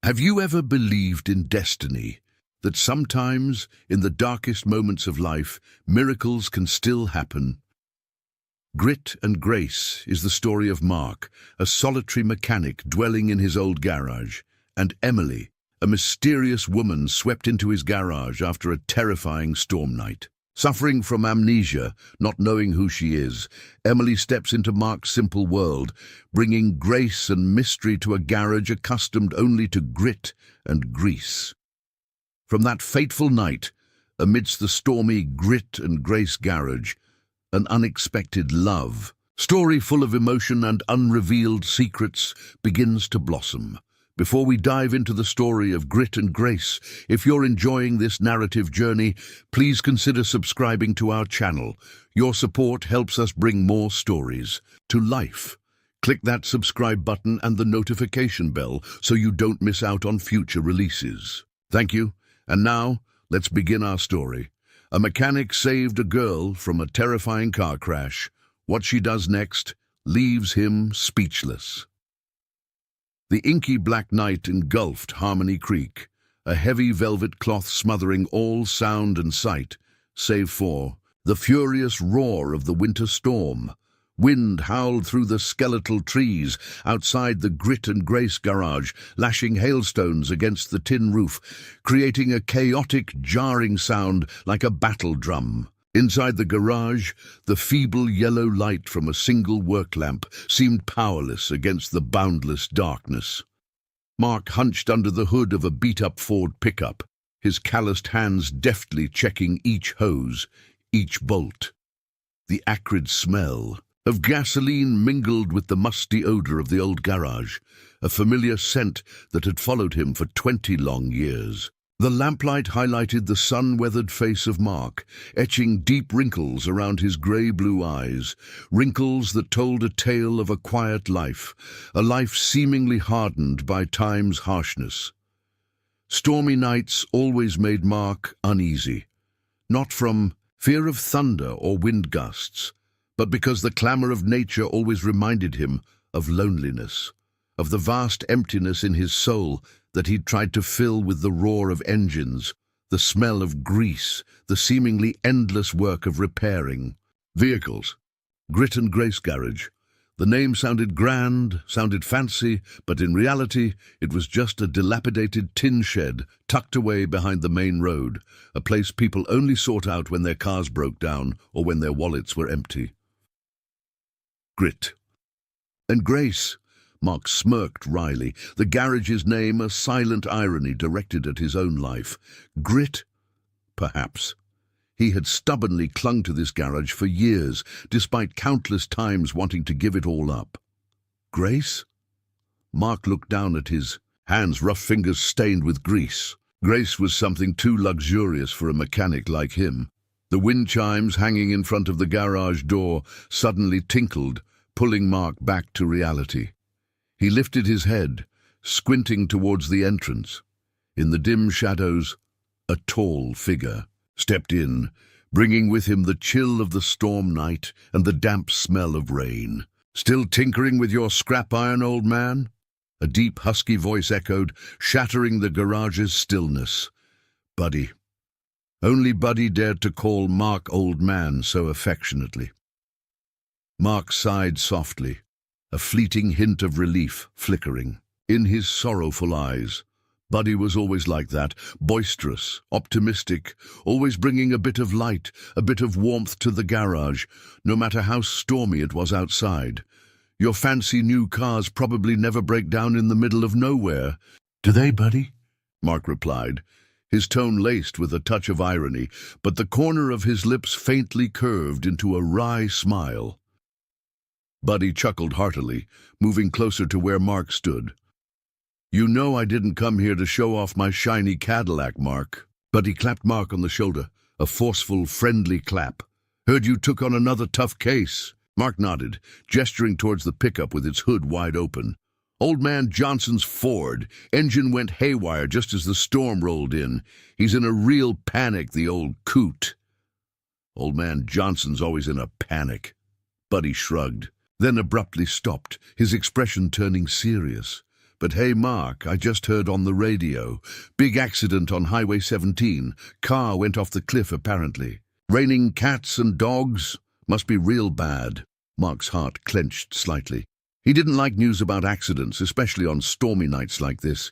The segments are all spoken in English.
Have you ever believed in destiny? That sometimes, in the darkest moments of life, miracles can still happen? Grit and Grace is the story of Mark, a solitary mechanic dwelling in his old garage, and Emily, a mysterious woman swept into his garage after a terrifying storm night. Suffering from amnesia, not knowing who she is, Emily steps into Mark's simple world, bringing grace and mystery to a garage accustomed only to grit and grease. From that fateful night, amidst the stormy Grit and Grace garage, an unexpected love, story full of emotion and unrevealed secrets, begins to blossom. Before we dive into the story of Grit and Grace, if you're enjoying this narrative journey, please consider subscribing to our channel. Your support helps us bring more stories to life. Click that subscribe button and the notification bell so you don't miss out on future releases. Thank you. And now, let's begin our story. A mechanic saved a girl from a terrifying car crash. What she does next leaves him speechless. The inky black night engulfed Harmony Creek, a heavy velvet cloth smothering all sound and sight, save for the furious roar of the winter storm. Wind howled through the skeletal trees outside the Grit and Grace garage, lashing hailstones against the tin roof, creating a chaotic, jarring sound like a battle drum. Inside the garage, the feeble yellow light from a single work lamp seemed powerless against the boundless darkness. Mark hunched under the hood of a beat-up Ford pickup, his calloused hands deftly checking each hose, each bolt. The acrid smell of gasoline mingled with the musty odor of the old garage, a familiar scent that had followed him for 20 long years. The lamplight highlighted the sun-weathered face of Mark, etching deep wrinkles around his grey-blue eyes, wrinkles that told a tale of a quiet life, a life seemingly hardened by time's harshness. Stormy nights always made Mark uneasy, not from fear of thunder or wind gusts, but because the clamour of nature always reminded him of loneliness, of the vast emptiness in his soul that he'd tried to fill with the roar of engines, the smell of grease, the seemingly endless work of repairing vehicles. Grit and Grace Garage. The name sounded grand, sounded fancy, but in reality it was just a dilapidated tin shed tucked away behind the main road, a place people only sought out when their cars broke down or when their wallets were empty. Grit and Grace. Mark smirked wryly, the garage's name a silent irony directed at his own life. Grit? Perhaps. He had stubbornly clung to this garage for years, despite countless times wanting to give it all up. Grace? Mark looked down at his hands, rough fingers stained with grease. Grace was something too luxurious for a mechanic like him. The wind chimes hanging in front of the garage door suddenly tinkled, pulling Mark back to reality. He lifted his head, squinting towards the entrance. In the dim shadows, a tall figure stepped in, bringing with him the chill of the storm night and the damp smell of rain. "Still tinkering with your scrap iron, old man?" A deep, husky voice echoed, shattering the garage's stillness. Buddy. Only Buddy dared to call Mark old man so affectionately. Mark sighed softly, a fleeting hint of relief flickering in his sorrowful eyes. Buddy was always like that, boisterous, optimistic, always bringing a bit of light, a bit of warmth to the garage, no matter how stormy it was outside. "Your fancy new cars probably never break down in the middle of nowhere." "Do they, Buddy?" Mark replied, his tone laced with a touch of irony, but the corner of his lips faintly curved into a wry smile. Buddy chuckled heartily, moving closer to where Mark stood. "You know I didn't come here to show off my shiny Cadillac, Mark." Buddy clapped Mark on the shoulder, a forceful, friendly clap. "Heard you took on another tough case." Mark nodded, gesturing towards the pickup with its hood wide open. "Old man Johnson's Ford. Engine went haywire just as the storm rolled in. He's in a real panic, the old coot." "Old man Johnson's always in a panic." Buddy shrugged, then abruptly stopped, his expression turning serious. But hey, Mark, I just heard on the radio. Big accident on Highway 17. Car went off the cliff, apparently. Raining cats and dogs? Must be real bad. Mark's heart clenched slightly. He didn't like news about accidents, especially on stormy nights like this.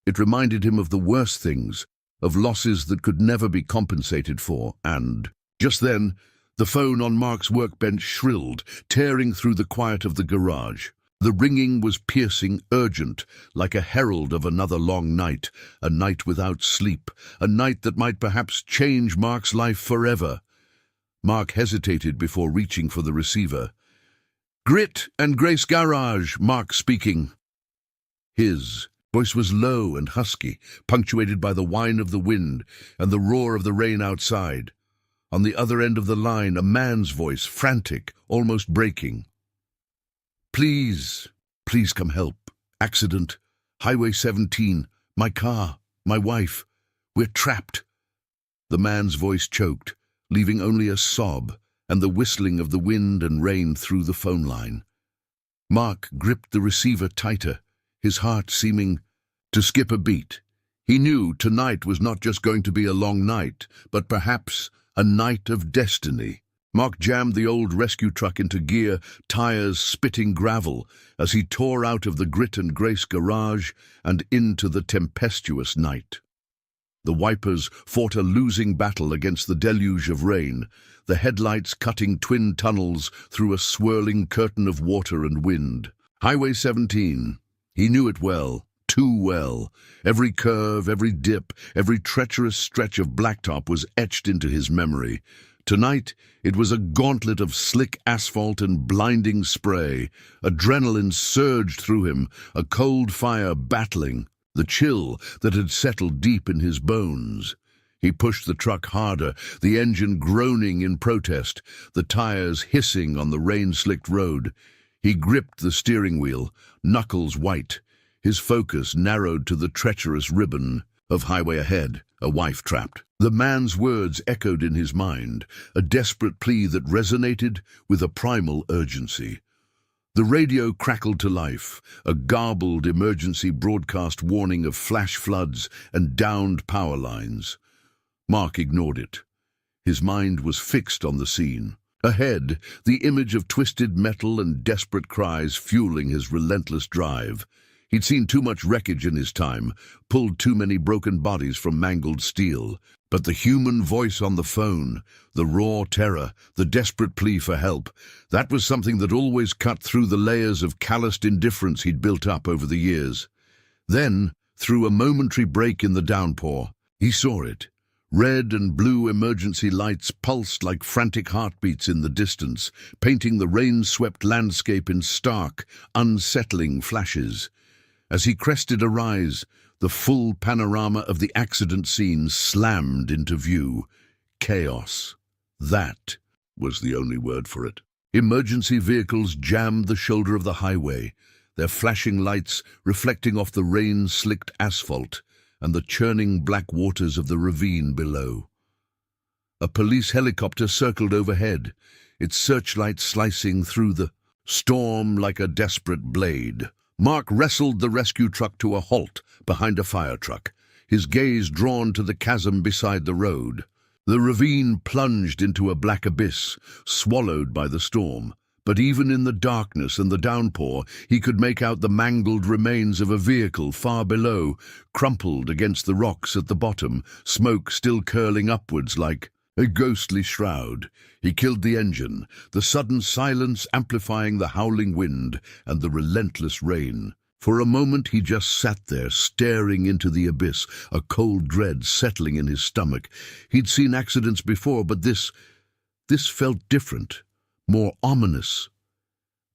It reminded him of the worst things, of losses that could never be compensated for, and just then, the phone on Mark's workbench shrilled, tearing through the quiet of the garage. The ringing was piercing, urgent, like a herald of another long night, a night without sleep, a night that might perhaps change Mark's life forever. Mark hesitated before reaching for the receiver. "Grit and Grace Garage," Mark speaking. His voice was low and husky, punctuated by the whine of the wind and the roar of the rain outside. On the other end of the line, a man's voice, frantic, almost breaking. Please come help. Accident. Highway 17. My car. My wife. We're trapped." The man's voice choked, leaving only a sob and the whistling of the wind and rain through the phone line. Mark gripped the receiver tighter, his heart seeming to skip a beat. He knew tonight was not just going to be a long night, but perhaps a night of destiny. Mark jammed the old rescue truck into gear, tires spitting gravel, as he tore out of the Grit and Grace garage and into the tempestuous night. The wipers fought a losing battle against the deluge of rain, the headlights cutting twin tunnels through a swirling curtain of water and wind. Highway 17. He knew it well, too well. Every curve, every dip, every treacherous stretch of blacktop was etched into his memory. Tonight, it was a gauntlet of slick asphalt and blinding spray. Adrenaline surged through him, a cold fire battling, the chill that had settled deep in his bones. He pushed the truck harder, the engine groaning in protest, the tires hissing on the rain-slicked road. He gripped the steering wheel, knuckles white, his focus narrowed to the treacherous ribbon of highway ahead, a wife trapped. The man's words echoed in his mind, a desperate plea that resonated with a primal urgency. The radio crackled to life, a garbled emergency broadcast warning of flash floods and downed power lines. Mark ignored it. His mind was fixed on the scene. Ahead, the image of twisted metal and desperate cries fueling his relentless drive. He'd seen too much wreckage in his time, pulled too many broken bodies from mangled steel. But the human voice on the phone, the raw terror, the desperate plea for help, that was something that always cut through the layers of calloused indifference he'd built up over the years. Then, through a momentary break in the downpour, he saw it. Red and blue emergency lights pulsed like frantic heartbeats in the distance, painting the rain-swept landscape in stark, unsettling flashes. As he crested a rise, the full panorama of the accident scene slammed into view. Chaos. That was the only word for it. Emergency vehicles jammed the shoulder of the highway, their flashing lights reflecting off the rain-slicked asphalt and the churning black waters of the ravine below. A police helicopter circled overhead, its searchlight slicing through the storm like a desperate blade. Mark wrestled the rescue truck to a halt behind a fire truck, his gaze drawn to the chasm beside the road. The ravine plunged into a black abyss, swallowed by the storm. But even in the darkness and the downpour, he could make out the mangled remains of a vehicle far below, crumpled against the rocks at the bottom, smoke still curling upwards like a ghostly shroud. He killed the engine, the sudden silence amplifying the howling wind and the relentless rain. For a moment he just sat there, staring into the abyss, a cold dread settling in his stomach. He'd seen accidents before, but this felt different, more ominous.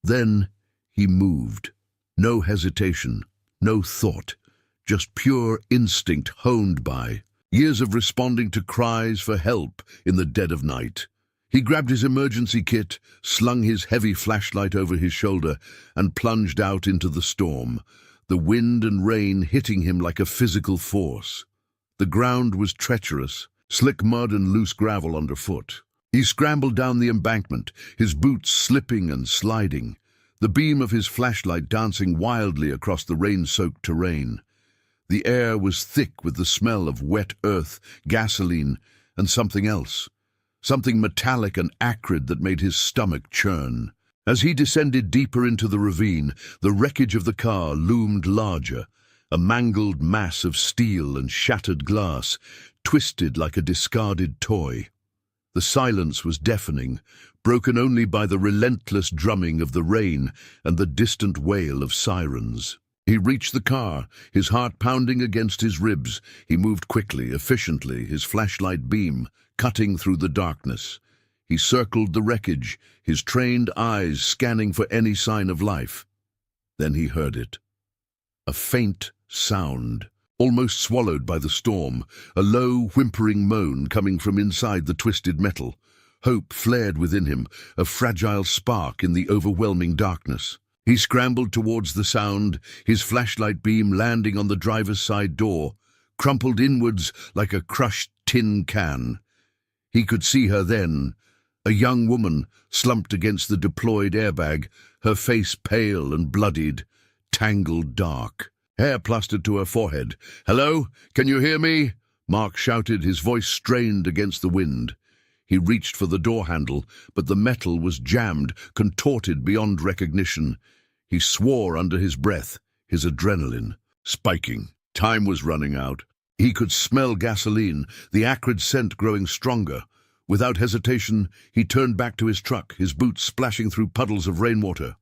Then he moved. No hesitation, no thought, just pure instinct honed by years of responding to cries for help in the dead of night. He grabbed his emergency kit, slung his heavy flashlight over his shoulder, and plunged out into the storm, the wind and rain hitting him like a physical force. The ground was treacherous, slick mud and loose gravel underfoot. He scrambled down the embankment, his boots slipping and sliding. the beam of his flashlight dancing wildly across the rain-soaked terrain. The air was thick with the smell of wet earth, gasoline, and something else. Something metallic and acrid that made his stomach churn. As he descended deeper into the ravine, the wreckage of the car loomed larger, a mangled mass of steel and shattered glass, twisted like a discarded toy. The silence was deafening, broken only by the relentless drumming of the rain and the distant wail of sirens. He reached the car, his heart pounding against his ribs. He moved quickly, efficiently, his flashlight beam cutting through the darkness. He circled the wreckage, his trained eyes scanning for any sign of life. Then he heard it. A faint sound, almost swallowed by the storm, a low, whimpering moan coming from inside the twisted metal. Hope flared within him, a fragile spark in the overwhelming darkness. He scrambled towards the sound, his flashlight beam landing on the driver's side door, crumpled inwards like a crushed tin can. He could see her then, a young woman slumped against the deployed airbag, her face pale and bloodied, tangled dark. Hair plastered to her forehead. "Hello? Can you hear me?" Mark shouted, his voice strained against the wind. He reached for the door handle, but the metal was jammed, contorted beyond recognition. He swore under his breath, his adrenaline spiking. Time was running out. He could smell gasoline, the acrid scent growing stronger. Without hesitation, he turned back to his truck, his boots splashing through puddles of rainwater.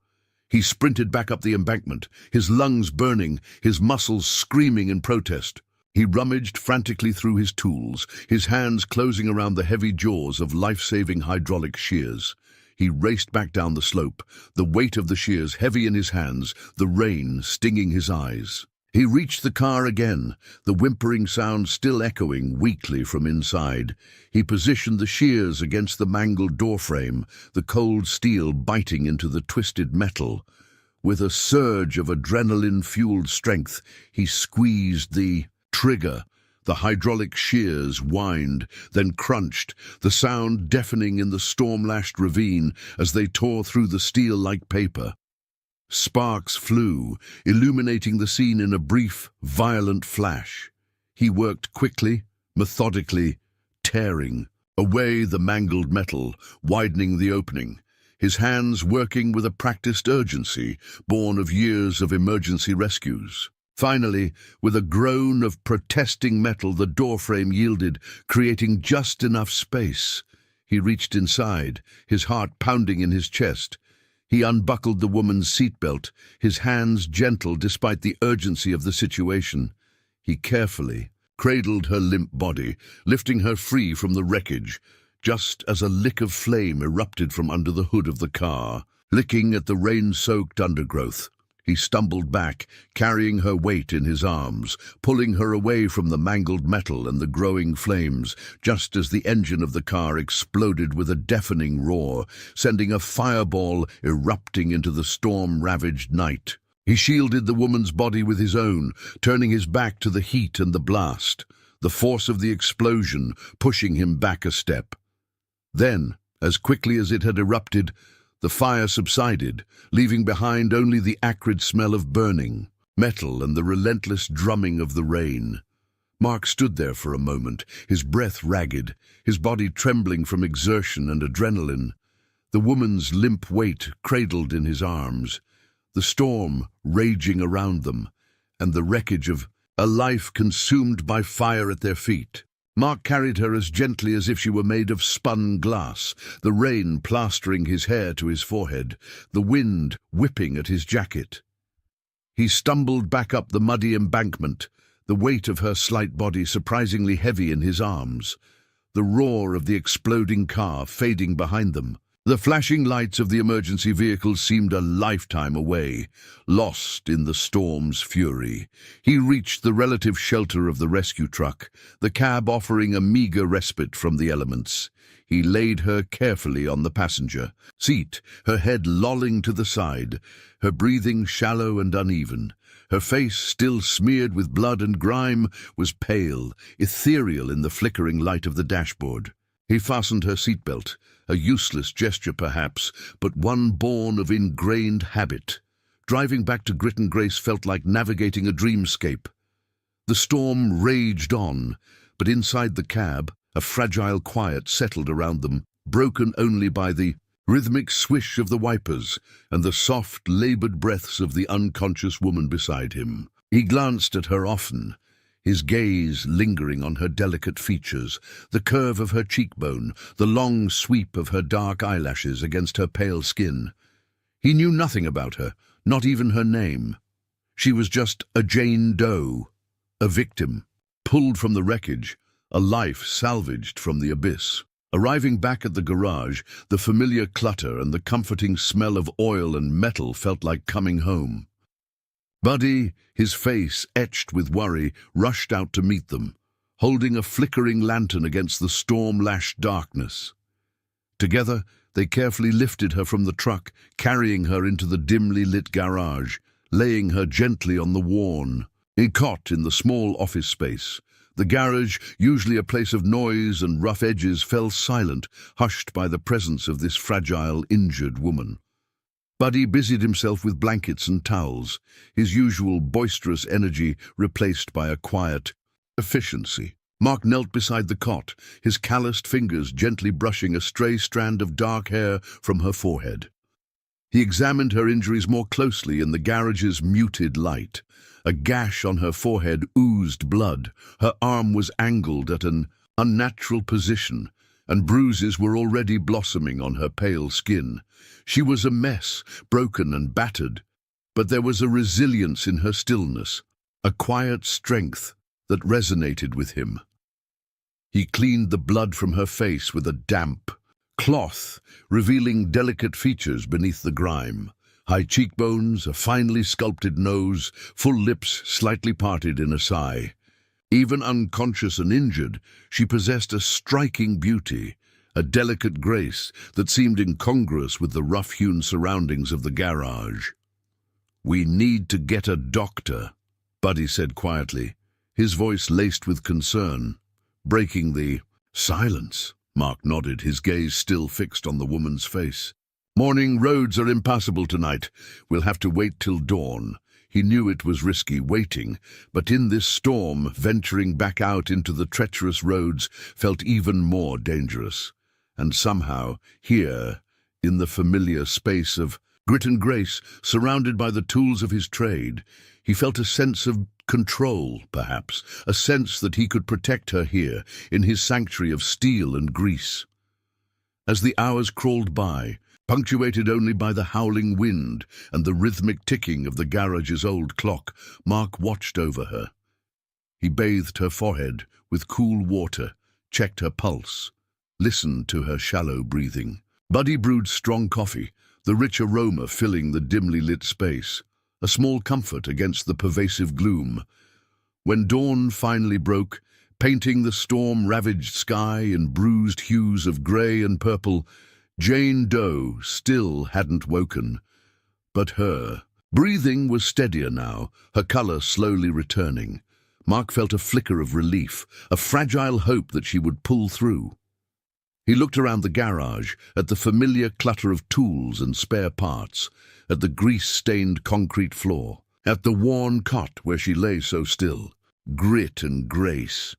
He sprinted back up the embankment, his lungs burning, his muscles screaming in protest. He rummaged frantically through his tools, his hands closing around the heavy jaws of life-saving hydraulic shears. He raced back down the slope, the weight of the shears heavy in his hands, the rain stinging his eyes. He reached the car again, the whimpering sound still echoing weakly from inside. He positioned the shears against the mangled doorframe, the cold steel biting into the twisted metal. With a surge of adrenaline-fueled strength, he squeezed the trigger. The hydraulic shears whined, then crunched, the sound deafening in the storm-lashed ravine as they tore through the steel like paper. Sparks flew, illuminating the scene in a brief, violent flash. He worked quickly, methodically, tearing away the mangled metal, widening the opening, his hands working with a practiced urgency born of years of emergency rescues. Finally, with a groan of protesting metal, the doorframe yielded, creating just enough space. He reached inside, his heart pounding in his chest. He unbuckled the woman's seatbelt, his hands gentle despite the urgency of the situation. He carefully cradled her limp body, lifting her free from the wreckage, just as a lick of flame erupted from under the hood of the car, licking at the rain-soaked undergrowth. He stumbled back, carrying her weight in his arms, pulling her away from the mangled metal and the growing flames, just as the engine of the car exploded with a deafening roar, sending a fireball erupting into the storm-ravaged night. He shielded the woman's body with his own, turning his back to the heat and the blast, the force of the explosion pushing him back a step. Then, as quickly as it had erupted, the fire subsided, leaving behind only the acrid smell of burning metal and the relentless drumming of the rain. Mark stood there for a moment, his breath ragged, his body trembling from exertion and adrenaline. The woman's limp weight cradled in his arms, the storm raging around them, and the wreckage of a life consumed by fire at their feet. Mark carried her as gently as if she were made of spun glass, the rain plastering his hair to his forehead, the wind whipping at his jacket. He stumbled back up the muddy embankment, the weight of her slight body surprisingly heavy in his arms, the roar of the exploding car fading behind them. The flashing lights of the emergency vehicles seemed a lifetime away, lost in the storm's fury. He reached the relative shelter of the rescue truck, the cab offering a meager respite from the elements. He laid her carefully on the passenger seat, her head lolling to the side, her breathing shallow and uneven. Her face, still smeared with blood and grime, was pale, ethereal in the flickering light of the dashboard. He fastened her seatbelt, a useless gesture perhaps, but one born of ingrained habit. Driving back to Grit and Grace felt like navigating a dreamscape. The storm raged on, but inside the cab, a fragile quiet settled around them, broken only by the rhythmic swish of the wipers and the soft, labored breaths of the unconscious woman beside him. He glanced at her often, his gaze lingering on her delicate features, the curve of her cheekbone, the long sweep of her dark eyelashes against her pale skin. He knew nothing about her, not even her name. She was just a Jane Doe, a victim, pulled from the wreckage, a life salvaged from the abyss. Arriving back at the garage, the familiar clutter and the comforting smell of oil and metal felt like coming home. Buddy, his face etched with worry, rushed out to meet them, holding a flickering lantern against the storm-lashed darkness. Together, they carefully lifted her from the truck, carrying her into the dimly lit garage, laying her gently on the worn cot in the small office space. The garage, usually a place of noise and rough edges, fell silent, hushed by the presence of this fragile, injured woman. Buddy busied himself with blankets and towels, his usual boisterous energy replaced by a quiet efficiency. Mark knelt beside the cot, his calloused fingers gently brushing a stray strand of dark hair from her forehead. He examined her injuries more closely in the garage's muted light. A gash on her forehead oozed blood, her arm was angled at an unnatural position, and bruises were already blossoming on her pale skin. She was a mess, broken and battered, but there was a resilience in her stillness, a quiet strength that resonated with him. He cleaned the blood from her face with a damp cloth, revealing delicate features beneath the grime. High cheekbones, a finely sculpted nose, full lips slightly parted in a sigh. Even unconscious and injured, she possessed a striking beauty, a delicate grace that seemed incongruous with the rough-hewn surroundings of the garage. "We need to get a doctor," Buddy said quietly, his voice laced with concern. Breaking the silence, Mark nodded, his gaze still fixed on the woman's face. "Morning roads are impassable tonight. We'll have to wait till dawn." He knew it was risky waiting, but in this storm, venturing back out into the treacherous roads felt even more dangerous. And somehow, here, in the familiar space of Grit and Grace, surrounded by the tools of his trade, he felt a sense of control, perhaps, a sense that he could protect her here, in his sanctuary of steel and grease. As the hours crawled by, punctuated only by the howling wind and the rhythmic ticking of the garage's old clock, Mark watched over her. He bathed her forehead with cool water, checked her pulse, listened to her shallow breathing. Buddy brewed strong coffee, the rich aroma filling the dimly lit space, a small comfort against the pervasive gloom. When dawn finally broke, painting the storm-ravaged sky in bruised hues of grey and purple, Jane Doe still hadn't woken, but her breathing was steadier now, her colour slowly returning. Mark felt a flicker of relief, a fragile hope that she would pull through. He looked around the garage, at the familiar clutter of tools and spare parts, at the grease-stained concrete floor, at the worn cot where she lay so still. Grit and Grace.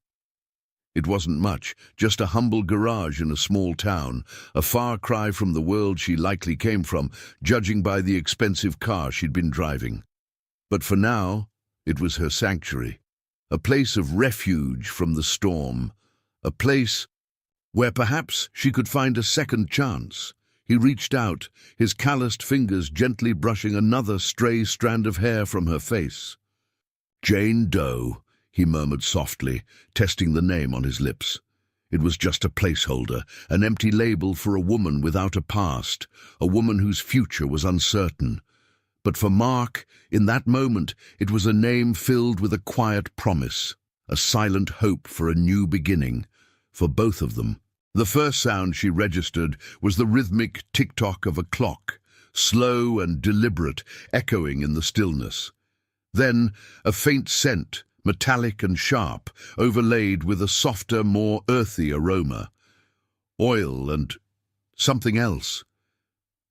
It wasn't much, just a humble garage in a small town, a far cry from the world she likely came from, judging by the expensive car she'd been driving. But for now, it was her sanctuary, a place of refuge from the storm, a place where perhaps she could find a second chance. He reached out, his calloused fingers gently brushing another stray strand of hair from her face. "Jane Doe," he murmured softly, testing the name on his lips. It was just a placeholder, an empty label for a woman without a past, a woman whose future was uncertain. But for Mark, in that moment, it was a name filled with a quiet promise, a silent hope for a new beginning, for both of them. The first sound she registered was the rhythmic tick-tock of a clock, slow and deliberate, echoing in the stillness. Then a faint scent, metallic and sharp, overlaid with a softer, more earthy aroma. oil and something else.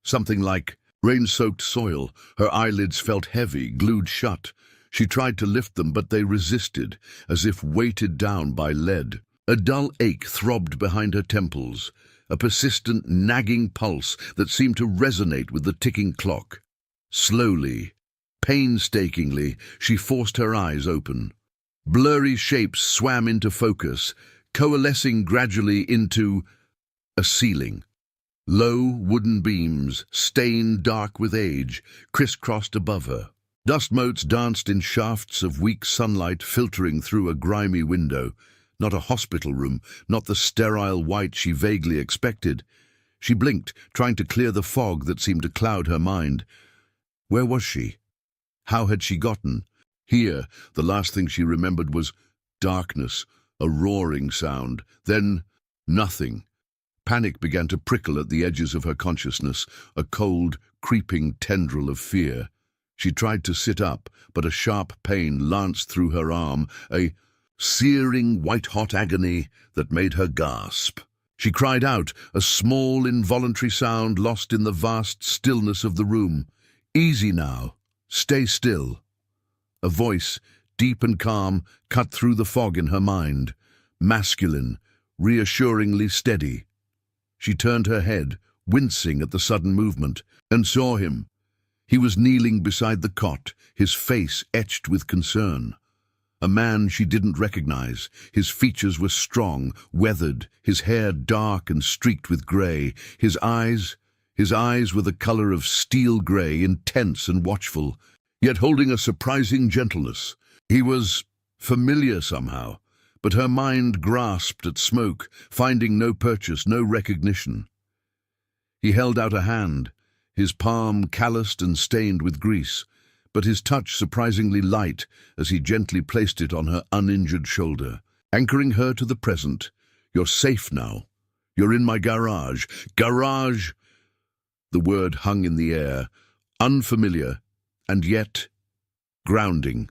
Something like rain-soaked soil. Her eyelids felt heavy, glued shut. She tried to lift them, but they resisted, as if weighted down by lead. A dull ache throbbed behind her temples, a persistent, nagging pulse that seemed to resonate with the ticking clock. Slowly, painstakingly, she forced her eyes open. Blurry shapes swam into focus, coalescing gradually into a ceiling. Low wooden beams, stained dark with age, crisscrossed above her. Dust motes danced in shafts of weak sunlight filtering through a grimy window. Not a hospital room, not the sterile white she vaguely expected. She blinked, trying to clear the fog that seemed to cloud her mind. Where was she? How had she gotten here? The last thing she remembered was darkness, a roaring sound, then nothing. Panic began to prickle at the edges of her consciousness, a cold, creeping tendril of fear. She tried to sit up, but a sharp pain lanced through her arm, a searing, white-hot agony that made her gasp. She cried out, a small, involuntary sound lost in the vast stillness of the room. "Easy now. Stay still." A voice, deep and calm, cut through the fog in her mind. Masculine, reassuringly steady. She turned her head, wincing at the sudden movement, and saw him. He was kneeling beside the cot, his face etched with concern. A man she didn't recognize. His features were strong, weathered, his hair dark and streaked with grey. His eyes were the color of steel grey, intense and watchful, yet holding a surprising gentleness. He was familiar somehow, but her mind grasped at smoke, finding no purchase, no recognition. He held out a hand, his palm calloused and stained with grease, but his touch surprisingly light as he gently placed it on her uninjured shoulder, anchoring her to the present. "You're safe now. You're in my garage." Garage! The word hung in the air, unfamiliar, and yet grounding.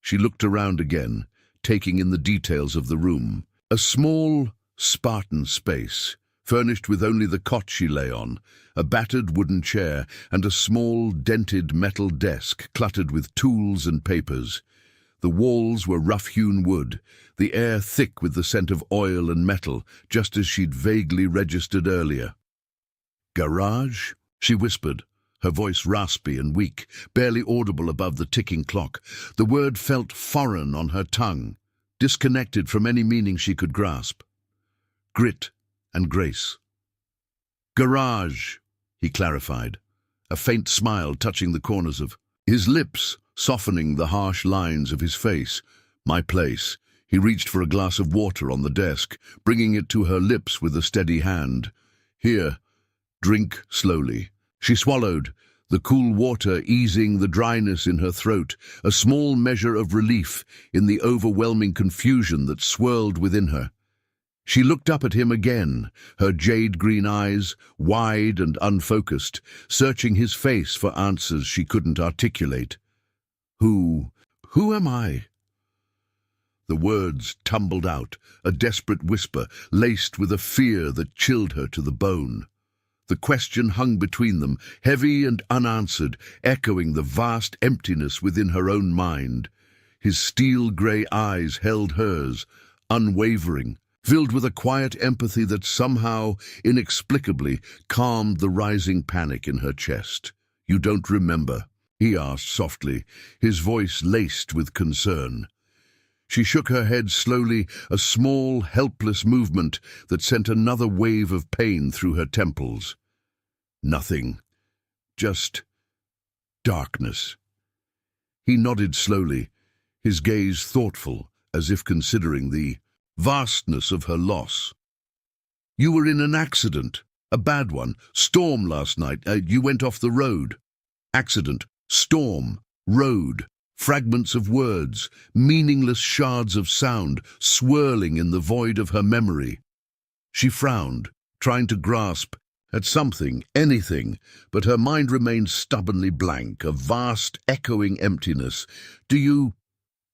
She looked around again, taking in the details of the room. A small, Spartan space, furnished with only the cot she lay on, a battered wooden chair, and a small, dented metal desk cluttered with tools and papers. The walls were rough-hewn wood, the air thick with the scent of oil and metal, just as she'd vaguely registered earlier. "Garage?" she whispered, her voice raspy and weak, barely audible above the ticking clock. The word felt foreign on her tongue, disconnected from any meaning she could grasp. Grit and grace. "Garage," he clarified, a faint smile touching the corners of his lips, softening the harsh lines of his face. "My place." He reached for a glass of water on the desk, bringing it to her lips with a steady hand. "Here, drink slowly." She swallowed, the cool water easing the dryness in her throat, a small measure of relief in the overwhelming confusion that swirled within her. She looked up at him again, her jade-green eyes, wide and unfocused, searching his face for answers she couldn't articulate. Who am I?" The words tumbled out, a desperate whisper, laced with a fear that chilled her to the bone. The question hung between them, heavy and unanswered, echoing the vast emptiness within her own mind. His steel-grey eyes held hers, unwavering, filled with a quiet empathy that somehow, inexplicably, calmed the rising panic in her chest. "You don't remember?" he asked softly, his voice laced with concern. She shook her head slowly, a small, helpless movement that sent another wave of pain through her temples. "Nothing. Just darkness." He nodded slowly, his gaze thoughtful, as if considering the vastness of her loss. "You were in an accident, a bad one. Storm last night. You went off the road." Accident, storm, road. Fragments of words, meaningless shards of sound, swirling in the void of her memory. She frowned, trying to grasp at something, anything, but her mind remained stubbornly blank, a vast, echoing emptiness. Do you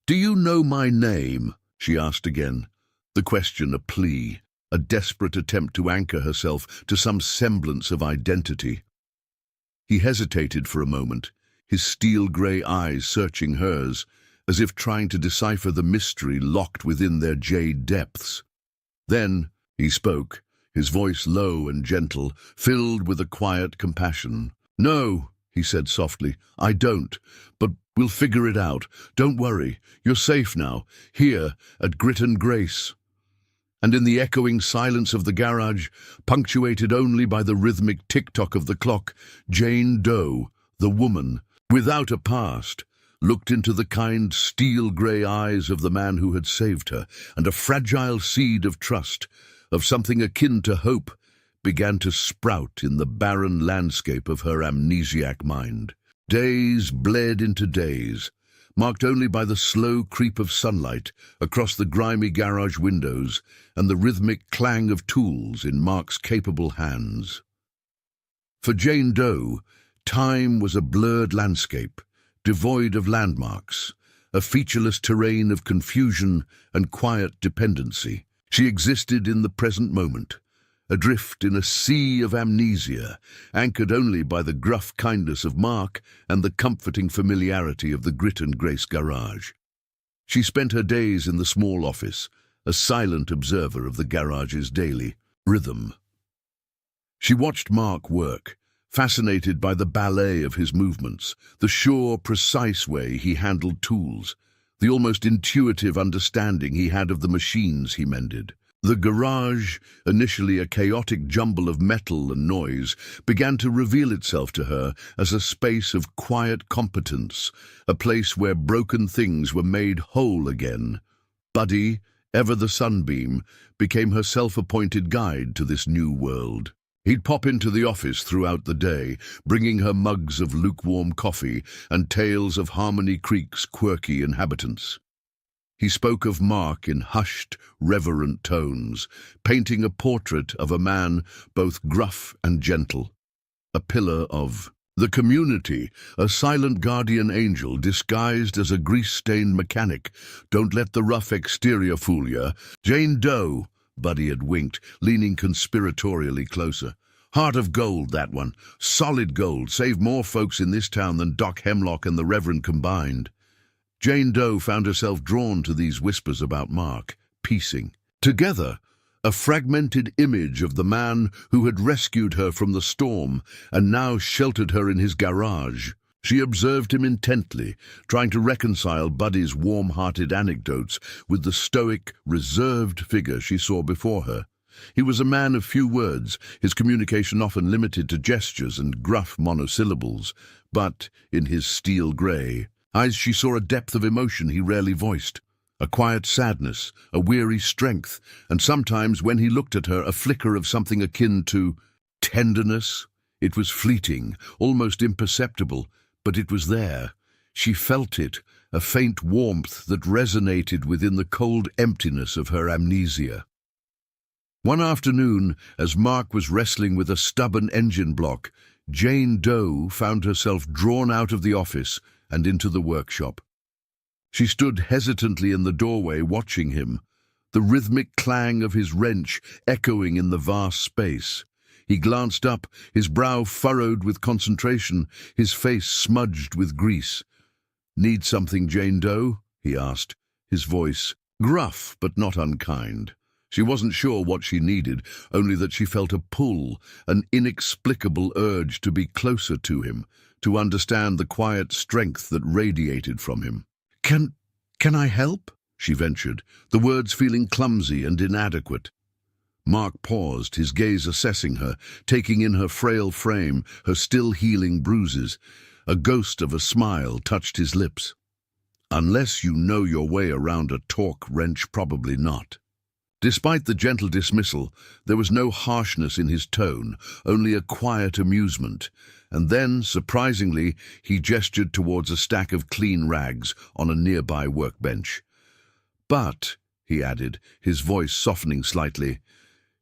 know my name?" she asked again, the question a plea. a desperate attempt to anchor herself to some semblance of identity. He hesitated for a moment, his steel-grey eyes searching hers, as if trying to decipher the mystery locked within their jade depths. Then he spoke, his voice low and gentle, filled with a quiet compassion. "No," he said softly, "I don't, but we'll figure it out. Don't worry, you're safe now, here at Grit and Grace." And in the echoing silence of the garage, punctuated only by the rhythmic tick-tock of the clock, Jane Doe, the woman, without a past, looked into the kind steel-grey eyes of the man who had saved her, and a fragile seed of trust, of something akin to hope, began to sprout in the barren landscape of her amnesiac mind. Days bled into days, marked only by the slow creep of sunlight across the grimy garage windows and the rhythmic clang of tools in Mark's capable hands. For Jane Doe, time was a blurred landscape, devoid of landmarks, a featureless terrain of confusion and quiet dependency. She existed in the present moment, adrift in a sea of amnesia, anchored only by the gruff kindness of Mark and the comforting familiarity of the Grit and Grace garage. She spent her days in the small office, a silent observer of the garage's daily rhythm. She watched Mark work, fascinated by the ballet of his movements, the sure, precise way he handled tools, the almost intuitive understanding he had of the machines he mended. The garage, initially a chaotic jumble of metal and noise, began to reveal itself to her as a space of quiet competence, a place where broken things were made whole again. Buddy, ever the sunbeam, became her self-appointed guide to this new world. He'd pop into the office throughout the day, bringing her mugs of lukewarm coffee and tales of Harmony Creek's quirky inhabitants. He spoke of Mark in hushed, reverent tones, painting a portrait of a man both gruff and gentle, a pillar of the community, a silent guardian angel disguised as a grease-stained mechanic. "Don't let the rough exterior fool you. Jane Doe," Buddy had winked, leaning conspiratorially closer. "Heart of gold, that one. Solid gold. Saved more folks in this town than Doc Hemlock and the Reverend combined." Jane Doe found herself drawn to these whispers about Mark, piecing together a fragmented image of the man who had rescued her from the storm and now sheltered her in his garage. She observed him intently, trying to reconcile Buddy's warm-hearted anecdotes with the stoic, reserved figure she saw before her. He was a man of few words, his communication often limited to gestures and gruff monosyllables, but, in his steel-grey eyes, she saw a depth of emotion he rarely voiced, a quiet sadness, a weary strength, and sometimes, when he looked at her, a flicker of something akin to tenderness. It was fleeting, almost imperceptible, but it was there. She felt it, a faint warmth that resonated within the cold emptiness of her amnesia. One afternoon, as Mark was wrestling with a stubborn engine block, Jane Doe found herself drawn out of the office and into the workshop. She stood hesitantly in the doorway watching him, the rhythmic clang of his wrench echoing in the vast space. He glanced up, his brow furrowed with concentration, his face smudged with grease. "Need something, Jane Doe?" he asked, his voice gruff but not unkind. She wasn't sure what she needed, only that she felt a pull, an inexplicable urge to be closer to him, to understand the quiet strength that radiated from him. Can I help?" she ventured, the words feeling clumsy and inadequate. Mark paused, his gaze assessing her, taking in her frail frame, her still-healing bruises. A ghost of a smile touched his lips. "Unless you know your way around a torque wrench, probably not." Despite the gentle dismissal, there was no harshness in his tone, only a quiet amusement. And then, surprisingly, he gestured towards a stack of clean rags on a nearby workbench. "But," he added, his voice softening slightly,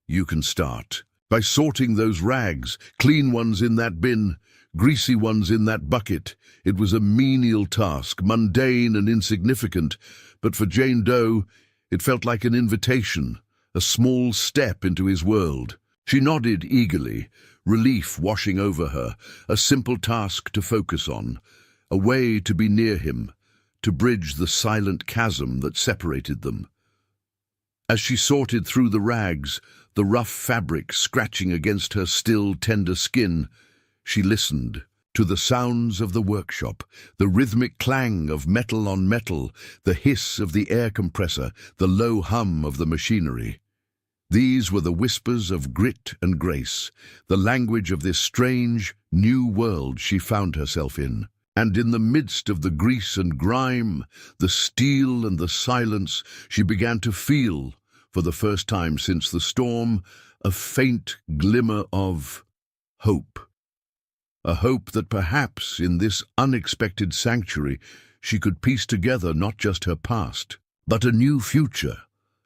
"you can start by sorting those rags, clean ones in that bin, greasy ones in that bucket." It was a menial task, mundane and insignificant, but for Jane Doe, it felt like an invitation, a small step into his world. She nodded eagerly, relief washing over her, a simple task to focus on, a way to be near him, to bridge the silent chasm that separated them. As she sorted through the rags, the rough fabric scratching against her still tender skin, she listened to the sounds of the workshop, the rhythmic clang of metal on metal, the hiss of the air compressor, the low hum of the machinery. These were the whispers of grit and grace, the language of this strange, new world she found herself in. And in the midst of the grease and grime, the steel and the silence, she began to feel, for the first time since the storm, a faint glimmer of hope. A hope that perhaps in this unexpected sanctuary she could piece together not just her past, but a new future.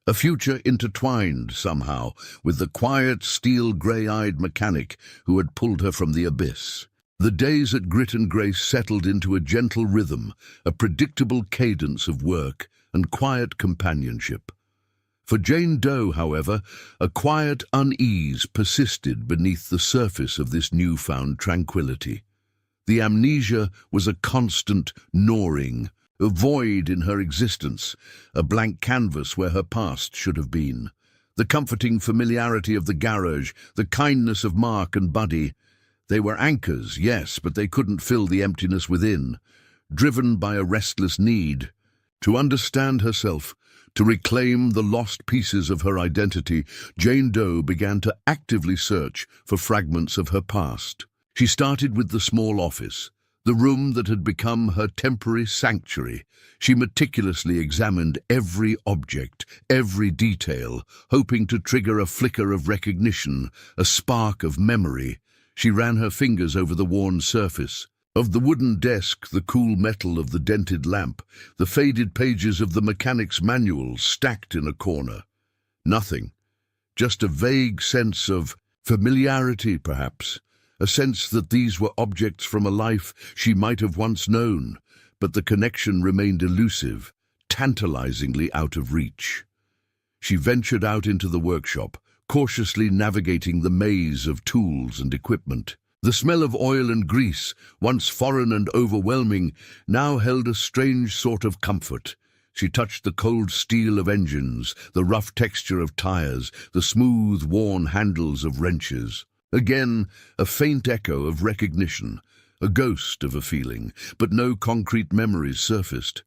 A future intertwined somehow with the quiet, steel-grey-eyed mechanic who had pulled her from the abyss. The days at Grit and Grace settled into a gentle rhythm, a predictable cadence of work and quiet companionship. For Jane Doe, however, a quiet unease persisted beneath the surface of this newfound tranquility. The amnesia was a constant gnawing, a void in her existence, a blank canvas where her past should have been. The comforting familiarity of the garage, the kindness of Mark and Buddy, they were anchors, yes, but they couldn't fill the emptiness within. Driven by a restless need to understand herself, to reclaim the lost pieces of her identity, Jane Doe began to actively search for fragments of her past. She started with the small office, the room that had become her temporary sanctuary. She meticulously examined every object, every detail, hoping to trigger a flicker of recognition, a spark of memory. She ran her fingers over the worn surface. Of the wooden desk, the cool metal of the dented lamp, the faded pages of the mechanic's manual stacked in a corner. Nothing. Just a vague sense of familiarity, perhaps. A sense that these were objects from a life she might have once known, but the connection remained elusive, tantalizingly out of reach. She ventured out into the workshop, cautiously navigating the maze of tools and equipment. The smell of oil and grease, once foreign and overwhelming, now held a strange sort of comfort. She touched the cold steel of engines, the rough texture of tires, the smooth, worn handles of wrenches. Again, a faint echo of recognition, a ghost of a feeling, but no concrete memories surfaced.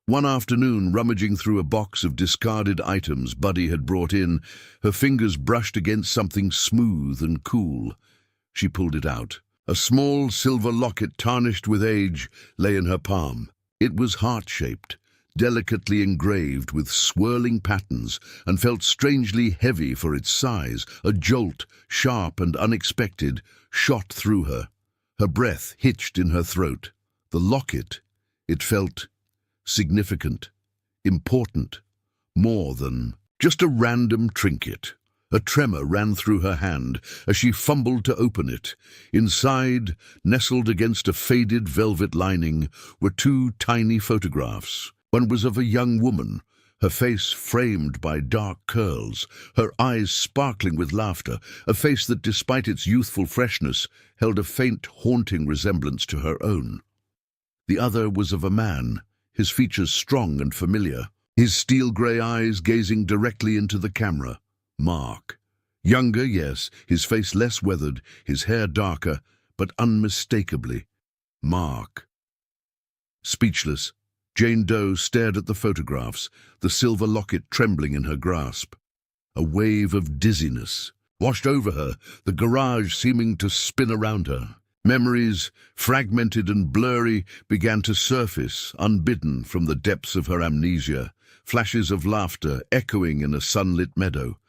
One afternoon, rummaging through a box of discarded items Buddy had brought in, her fingers brushed against something smooth and cool. She pulled it out. A small silver locket tarnished with age lay in her palm. It was heart-shaped, delicately engraved with swirling patterns, and felt strangely heavy for its size. A jolt, sharp and unexpected, shot through her. Her breath hitched in her throat. The locket, it felt significant, important, more than just a random trinket. A tremor ran through her hand as she fumbled to open it. Inside, nestled against a faded velvet lining, were two tiny photographs. One was of a young woman, her face framed by dark curls, her eyes sparkling with laughter, a face that, despite its youthful freshness, held a faint, haunting resemblance to her own. The other was of a man, his features strong and familiar, his steel-grey eyes gazing directly into the camera. Mark. Younger, yes, his face less weathered, his hair darker, but unmistakably Mark. Speechless, Jane Doe stared at the photographs, the silver locket trembling in her grasp. A wave of dizziness washed over her, the garage seeming to spin around her. Memories, fragmented and blurry, began to surface, unbidden from the depths of her amnesia, flashes of laughter echoing in a sunlit meadow.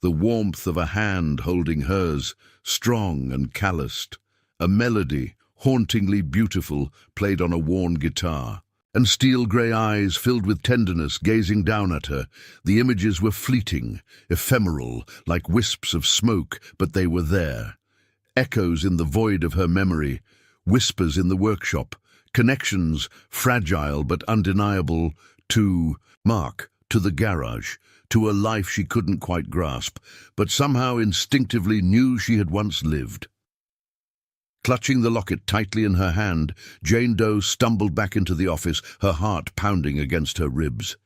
The warmth of a hand holding hers, strong and calloused. A melody, hauntingly beautiful, played on a worn guitar. And steel-grey eyes filled with tenderness gazing down at her. The images were fleeting, ephemeral, like wisps of smoke, but they were there. Echoes in the void of her memory, whispers in the workshop, connections, fragile but undeniable, to Mark, to the garage, to a life she couldn't quite grasp, but somehow instinctively knew she had once lived. Clutching the locket tightly in her hand, Jane Doe stumbled back into the office, her heart pounding against her ribs.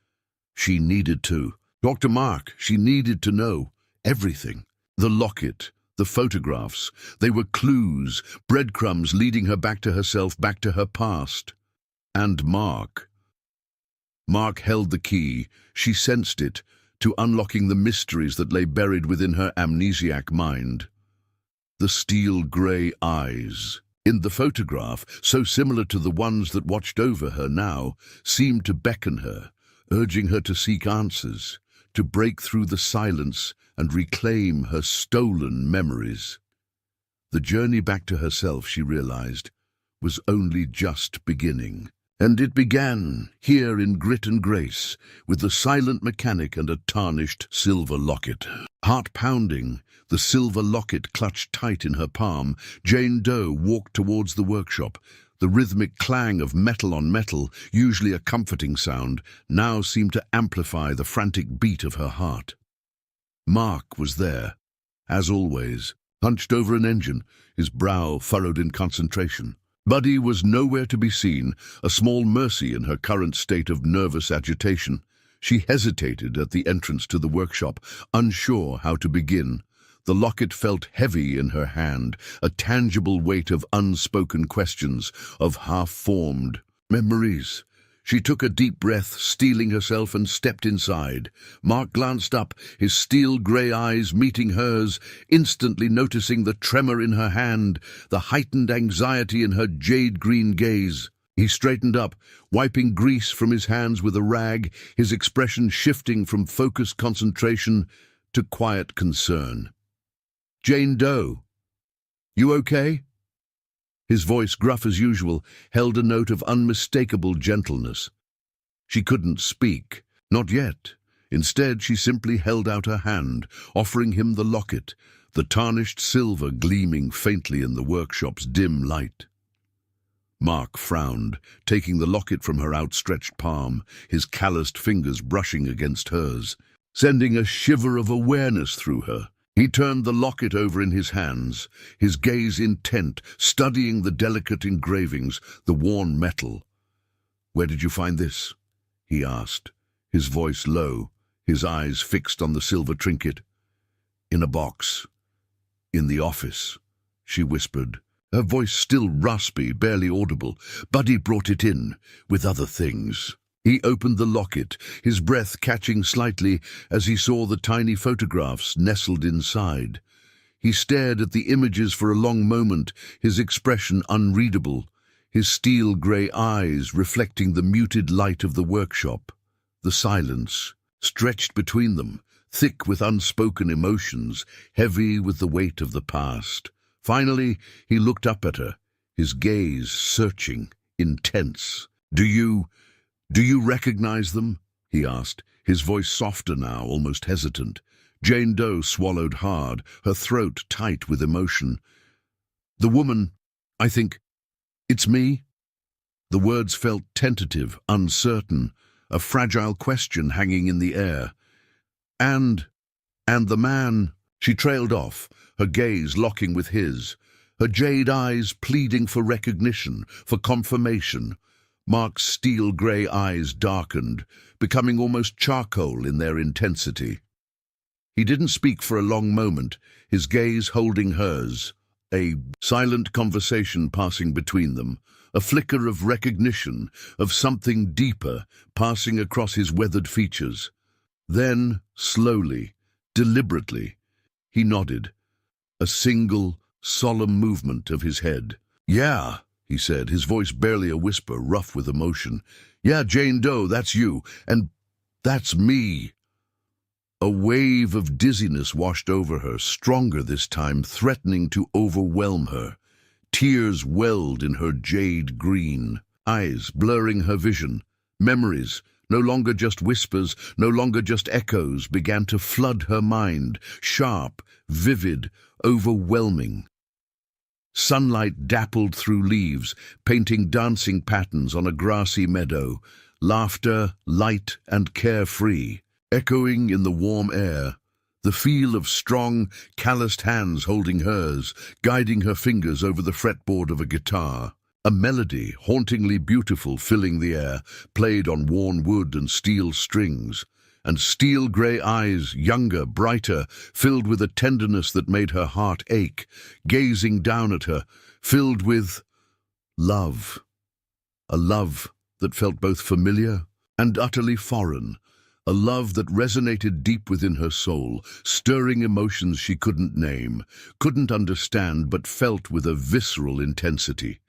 She needed to talk to Mark. She needed to know everything. The locket, the photographs, they were clues, breadcrumbs leading her back to herself, back to her past. And Mark. Mark held the key, she sensed it, to unlocking the mysteries that lay buried within her amnesiac mind. The steel-grey eyes, in the photograph, so similar to the ones that watched over her now, seemed to beckon her, urging her to seek answers, to break through the silence and reclaim her stolen memories. The journey back to herself, she realized, was only just beginning. And it began here in Grit and Grace, with the silent mechanic and a tarnished silver locket. Heart-pounding, the silver locket clutched tight in her palm, Jane Doe walked towards the workshop. The rhythmic clang of metal on metal, usually a comforting sound, now seemed to amplify the frantic beat of her heart. Mark was there, as always, hunched over an engine, his brow furrowed in concentration. Buddy was nowhere to be seen, a small mercy in her current state of nervous agitation. She hesitated at the entrance to the workshop, unsure how to begin. The locket felt heavy in her hand, a tangible weight of unspoken questions, of half-formed memories. She took a deep breath, steeling herself, and stepped inside. Mark glanced up, his steel-grey eyes meeting hers, instantly noticing the tremor in her hand, the heightened anxiety in her jade-green gaze. He straightened up, wiping grease from his hands with a rag, his expression shifting from focused concentration to quiet concern. "Jane Doe, you okay?" His voice, gruff as usual, held a note of unmistakable gentleness. She couldn't speak, not yet. Instead, she simply held out her hand, offering him the locket, the tarnished silver gleaming faintly in the workshop's dim light. Mark frowned, taking the locket from her outstretched palm, his calloused fingers brushing against hers, sending a shiver of awareness through her. He turned the locket over in his hands, his gaze intent, studying the delicate engravings, the worn metal. "Where did you find this?" he asked, his voice low, his eyes fixed on the silver trinket. "In a box. In the office," she whispered, her voice still raspy, barely audible. "Buddy brought it in, with other things." He opened the locket, his breath catching slightly as he saw the tiny photographs nestled inside. He stared at the images for a long moment, his expression unreadable, his steel-grey eyes reflecting the muted light of the workshop. The silence, stretched between them, thick with unspoken emotions, heavy with the weight of the past. Finally, he looked up at her, his gaze searching, intense. Do you recognize them?" he asked, his voice softer now, almost hesitant. Jane Doe swallowed hard, her throat tight with emotion. "The woman, I think, it's me?" The words felt tentative, uncertain, a fragile question hanging in the air. And the man," she trailed off, her gaze locking with his, her jade eyes pleading for recognition, for confirmation. Mark's steel-grey eyes darkened, becoming almost charcoal in their intensity. He didn't speak for a long moment, his gaze holding hers, a silent conversation passing between them, a flicker of recognition, of something deeper passing across his weathered features. Then, slowly, deliberately, he nodded, a single, solemn movement of his head. "Yeah," he said, his voice barely a whisper, rough with emotion. "Yeah, Jane Doe, that's you, and that's me." A wave of dizziness washed over her, stronger this time, threatening to overwhelm her. Tears welled in her jade green eyes, blurring her vision. Memories, no longer just whispers, no longer just echoes, began to flood her mind, sharp, vivid, overwhelming. Sunlight dappled through leaves, painting dancing patterns on a grassy meadow. laughter light and carefree, echoing in the warm air, the feel of strong, calloused hands holding hers, guiding her fingers over the fretboard of a guitar. A melody, hauntingly beautiful, filling the air, played on worn wood and steel strings, and steel-grey eyes, younger, brighter, filled with a tenderness that made her heart ache, gazing down at her, filled with love. A love that felt both familiar and utterly foreign, a love that resonated deep within her soul, stirring emotions she couldn't name, couldn't understand, but felt with a visceral intensity.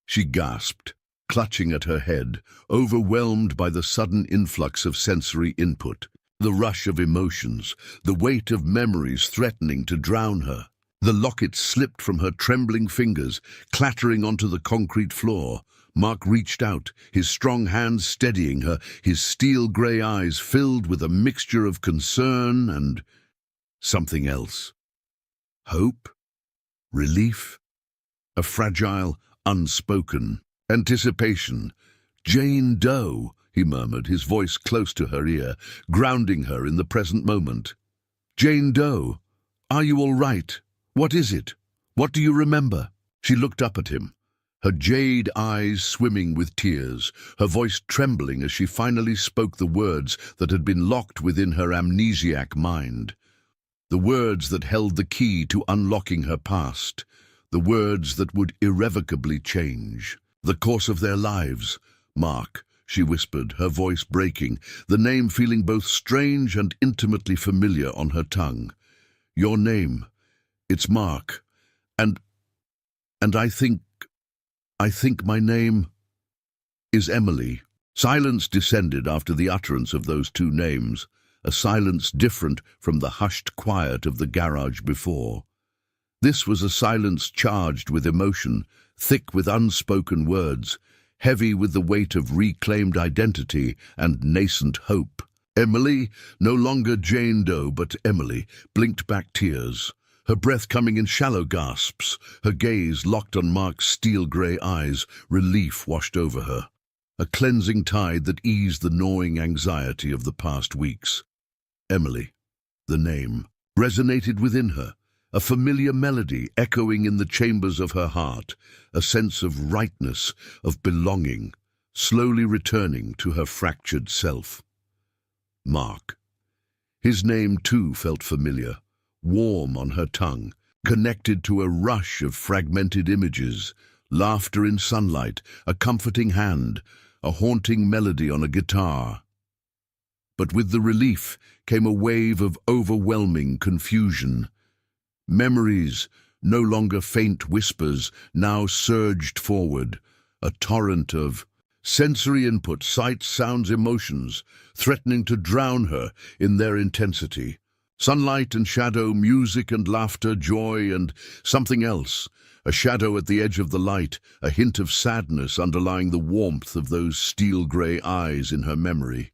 She gasped, clutching at her head, overwhelmed by the sudden influx of sensory input, the rush of emotions, the weight of memories threatening to drown her. The locket slipped from her trembling fingers, clattering onto the concrete floor. Mark reached out, his strong hands steadying her, his steel-grey eyes filled with a mixture of concern and something else. Hope? Relief? A fragile, unspoken anticipation. "Jane Doe," he murmured, his voice close to her ear, grounding her in the present moment. "Jane Doe, are you all right? What is it? What do you remember?" She looked up at him, her jade eyes swimming with tears, her voice trembling as she finally spoke the words that had been locked within her amnesiac mind. The words that held the key to unlocking her past, the words that would irrevocably change the course of their lives. "Mark," she whispered, her voice breaking, the name feeling both strange and intimately familiar on her tongue. "Your name, it's Mark, and I think my name is Emily." Silence descended after the utterance of those two names, a silence different from the hushed quiet of the garage before. This was a silence charged with emotion, thick with unspoken words, heavy with the weight of reclaimed identity and nascent hope. Emily, no longer Jane Doe but Emily, blinked back tears, her breath coming in shallow gasps, her gaze locked on Mark's steel-grey eyes. Relief washed over her, a cleansing tide that eased the gnawing anxiety of the past weeks. Emily, the name, resonated within her, a familiar melody echoing in the chambers of her heart, a sense of rightness, of belonging, slowly returning to her fractured self. Mark. His name too felt familiar, warm on her tongue, connected to a rush of fragmented images, laughter in sunlight, a comforting hand, a haunting melody on a guitar. But with the relief came a wave of overwhelming confusion. Memories, no longer faint whispers, now surged forward, a torrent of sensory input, sights, sounds, emotions, threatening to drown her in their intensity. Sunlight and shadow, music and laughter, joy and something else, a shadow at the edge of the light, a hint of sadness underlying the warmth of those steel-grey eyes in her memory.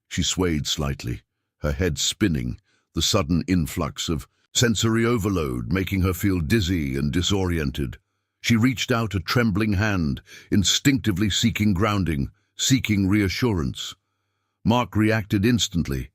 She swayed slightly, her head spinning, the sudden influx of sensory overload making her feel dizzy and disoriented. She reached out a trembling hand, instinctively seeking grounding, seeking reassurance. Mark reacted instantly.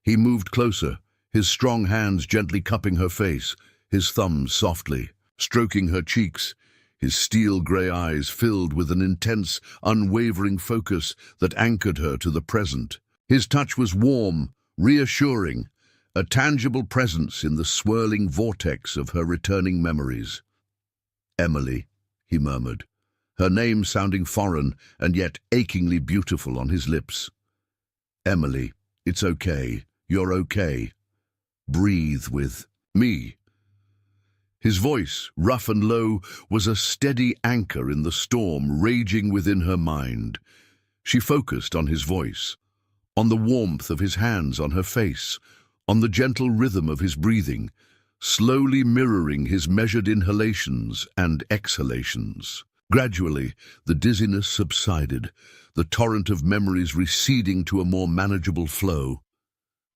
He moved closer, his strong hands gently cupping her face, his thumbs softly stroking her cheeks, his steel-grey eyes filled with an intense, unwavering focus that anchored her to the present. His touch was warm, reassuring, a tangible presence in the swirling vortex of her returning memories. "Emily," he murmured, her name sounding foreign and yet achingly beautiful on his lips. "Emily, it's okay. You're okay. Breathe with me." His voice, rough and low, was a steady anchor in the storm raging within her mind. She focused on his voice, on the warmth of his hands on her face, on the gentle rhythm of his breathing, slowly mirroring his measured inhalations and exhalations. Gradually, the dizziness subsided, the torrent of memories receding to a more manageable flow.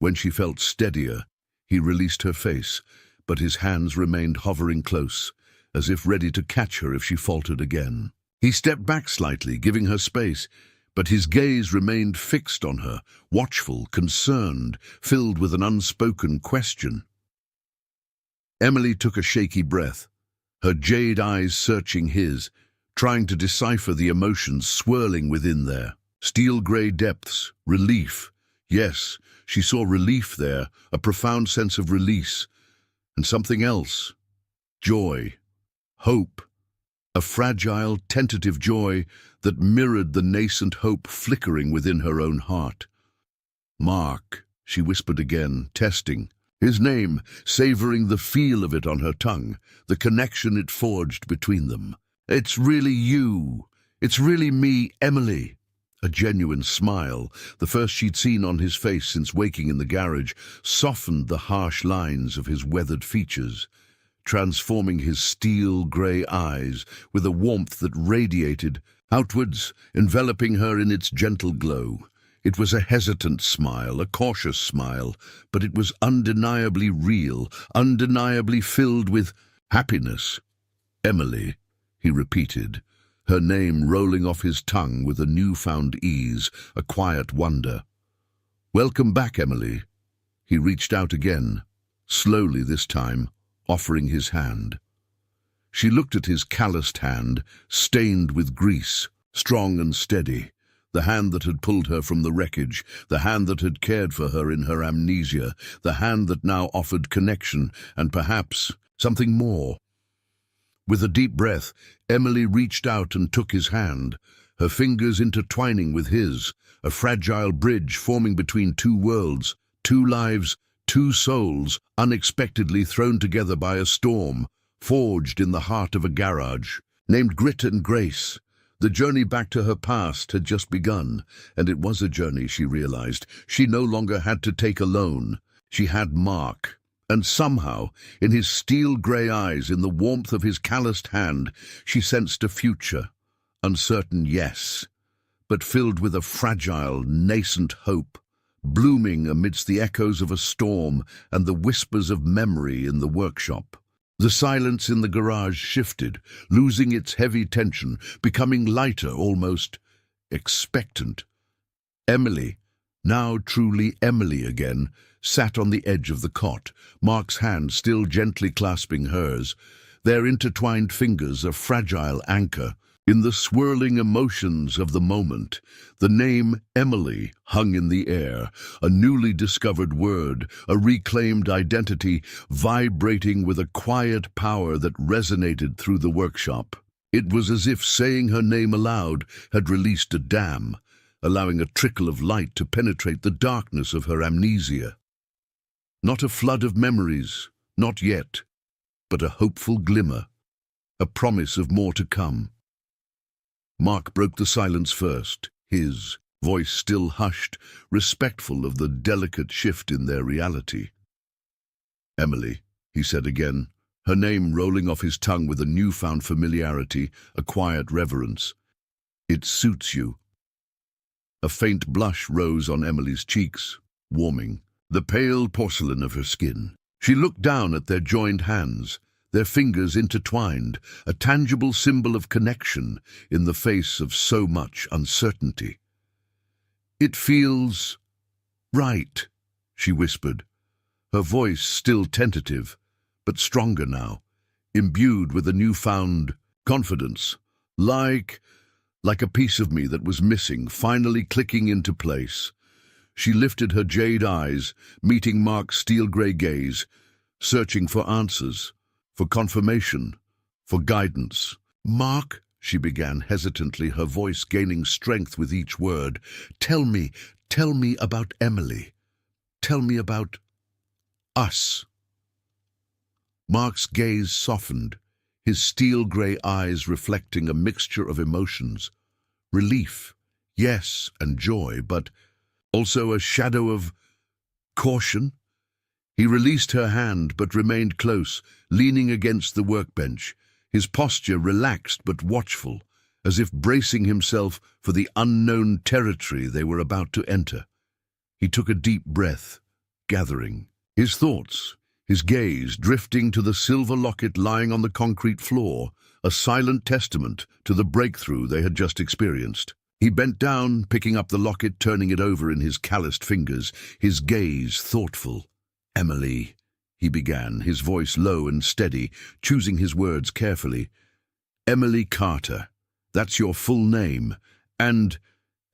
When she felt steadier, he released her face, but his hands remained hovering close, as if ready to catch her if she faltered again. He stepped back slightly, giving her space, but his gaze remained fixed on her, watchful, concerned, filled with an unspoken question. Emily took a shaky breath, her jade eyes searching his, trying to decipher the emotions swirling within there. Steel-grey depths, relief. Yes, she saw relief there, a profound sense of release. And something else. Joy. Hope. A fragile, tentative joy that mirrored the nascent hope flickering within her own heart. Mark, she whispered again, testing. His name, savoring the feel of it on her tongue, the connection it forged between them. It's really you. It's really me, Emily. A genuine smile, the first she'd seen on his face since waking in the garage, softened the harsh lines of his weathered features, transforming his steel-grey eyes with a warmth that radiated outwards, enveloping her in its gentle glow. It was a hesitant smile, a cautious smile, but it was undeniably real, undeniably filled with happiness. Emily, he repeated, her name rolling off his tongue with a newfound ease, a quiet wonder. Welcome back, Emily. He reached out again, slowly this time, offering his hand. She looked at his calloused hand, stained with grease, strong and steady, the hand that had pulled her from the wreckage, the hand that had cared for her in her amnesia, the hand that now offered connection and perhaps something more. With a deep breath, Emily reached out and took his hand, her fingers intertwining with his, a fragile bridge forming between two worlds, two lives, two souls, unexpectedly thrown together by a storm, forged in the heart of a garage. Named Grit and Grace, the journey back to her past had just begun, and it was a journey, she realized, she no longer had to take alone. She had Mark. And somehow, in his steel-grey eyes, in the warmth of his calloused hand, she sensed a future. Uncertain, yes, but filled with a fragile, nascent hope, blooming amidst the echoes of a storm and the whispers of memory in the workshop. The silence in the garage shifted, losing its heavy tension, becoming lighter, almost expectant. Emily, now truly Emily again, sat on the edge of the cot, Mark's hand still gently clasping hers, their intertwined fingers a fragile anchor. In the swirling emotions of the moment, the name Emily hung in the air, a newly discovered word, a reclaimed identity, vibrating with a quiet power that resonated through the workshop. It was as if saying her name aloud had released a dam, allowing a trickle of light to penetrate the darkness of her amnesia. Not a flood of memories, not yet, but a hopeful glimmer, a promise of more to come. Mark broke the silence first, his voice still hushed, respectful of the delicate shift in their reality. Emily, he said again, her name rolling off his tongue with a newfound familiarity, a quiet reverence. It suits you. A faint blush rose on Emily's cheeks, warming the pale porcelain of her skin. She looked down at their joined hands, their fingers intertwined, a tangible symbol of connection in the face of so much uncertainty. It feels right, she whispered, her voice still tentative, but stronger now, imbued with a newfound confidence, like a piece of me that was missing, finally clicking into place. She lifted her jade eyes, meeting Mark's steel-grey gaze, searching for answers, for confirmation, for guidance. Mark, she began hesitantly, her voice gaining strength with each word, tell me about Emily. Tell me about us. Mark's gaze softened, his steel-grey eyes reflecting a mixture of emotions. Relief, yes, and joy, but also a shadow of caution. He released her hand but remained close, leaning against the workbench, his posture relaxed but watchful, as if bracing himself for the unknown territory they were about to enter. He took a deep breath, gathering his thoughts, his gaze drifting to the silver locket lying on the concrete floor, a silent testament to the breakthrough they had just experienced. He bent down, picking up the locket, turning it over in his calloused fingers, his gaze thoughtful. "Emily," he began, his voice low and steady, choosing his words carefully. "Emily Carter. That's your full name. And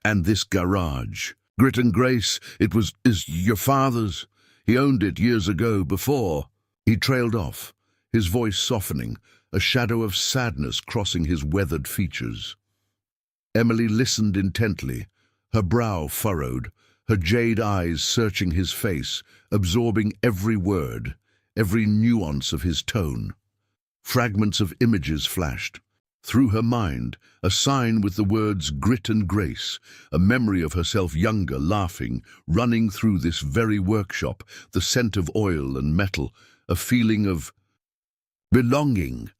this garage. Grit and Grace, is your father's. He owned it years ago before." He trailed off, his voice softening, a shadow of sadness crossing his weathered features. Emily listened intently, her brow furrowed, her jade eyes searching his face, absorbing every word, every nuance of his tone. Fragments of images flashed. Through her mind, a sign with the words "grit and grace," a memory of herself younger, laughing, running through this very workshop, the scent of oil and metal, a feeling of belonging.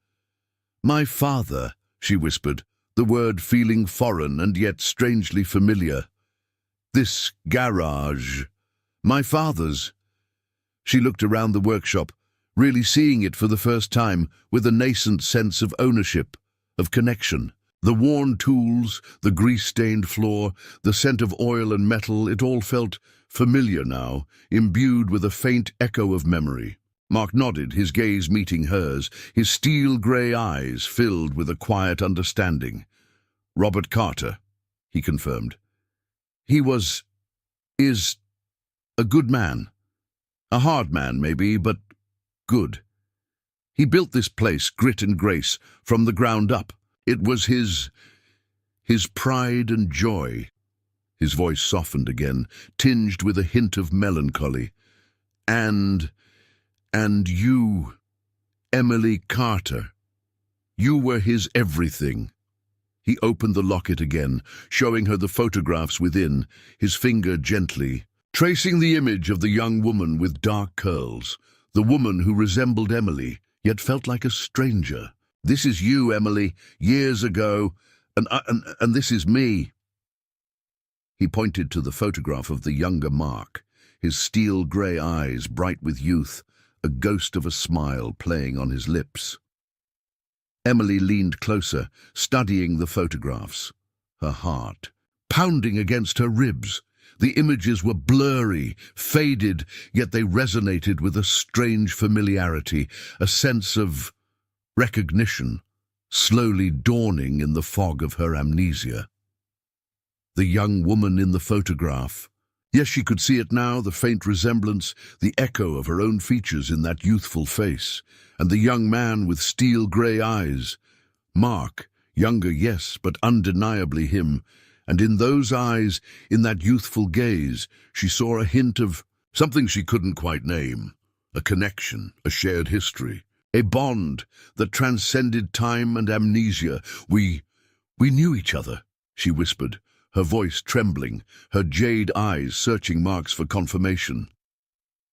"My father," she whispered, the word feeling foreign and yet strangely familiar. "This garage. My father's." She looked around the workshop, really seeing it for the first time, with a nascent sense of ownership, of connection. The worn tools, the grease-stained floor, the scent of oil and metal, it all felt familiar now, imbued with a faint echo of memory. Mark nodded, his gaze meeting hers, his steel-grey eyes filled with a quiet understanding. "Robert Carter," he confirmed. "He is a good man. A hard man, maybe, but good. He built this place, Grit and Grace, from the ground up. It was his pride and joy." His voice softened again, tinged with a hint of melancholy. And you, Emily Carter, you were his everything." He opened the locket again, showing her the photographs within, his finger gently tracing the image of the young woman with dark curls, the woman who resembled Emily, yet felt like a stranger. "This is you, Emily, years ago, and this is me." He pointed to the photograph of the younger Mark, his steel-grey eyes bright with youth, a ghost of a smile playing on his lips. Emily leaned closer, studying the photographs, her heart pounding against her ribs. The images were blurry, faded, yet they resonated with a strange familiarity, a sense of recognition, slowly dawning in the fog of her amnesia. The young woman in the photograph. Yes, she could see it now, the faint resemblance, the echo of her own features in that youthful face. And the young man with steel-grey eyes. Mark, younger, yes, but undeniably him. And in those eyes, in that youthful gaze, she saw a hint of something she couldn't quite name. A connection, a shared history, a bond that transcended time and amnesia. We knew each other," she whispered, her voice trembling, her jade eyes searching Mark's for confirmation.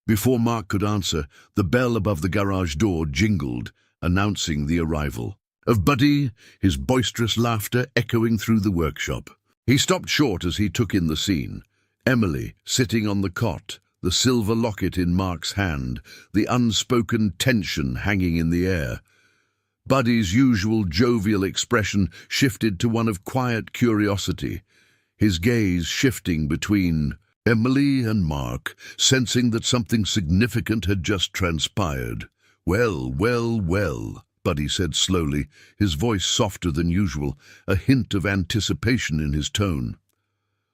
Before Mark could answer, the bell above the garage door jingled, announcing the arrival of Buddy, his boisterous laughter echoing through the workshop. He stopped short as he took in the scene. Emily, sitting on the cot, the silver locket in Mark's hand, the unspoken tension hanging in the air. Buddy's usual jovial expression shifted to one of quiet curiosity, his gaze shifting between Emily and Mark, sensing that something significant had just transpired. "Well, well, well," Buddy said slowly, his voice softer than usual, a hint of anticipation in his tone.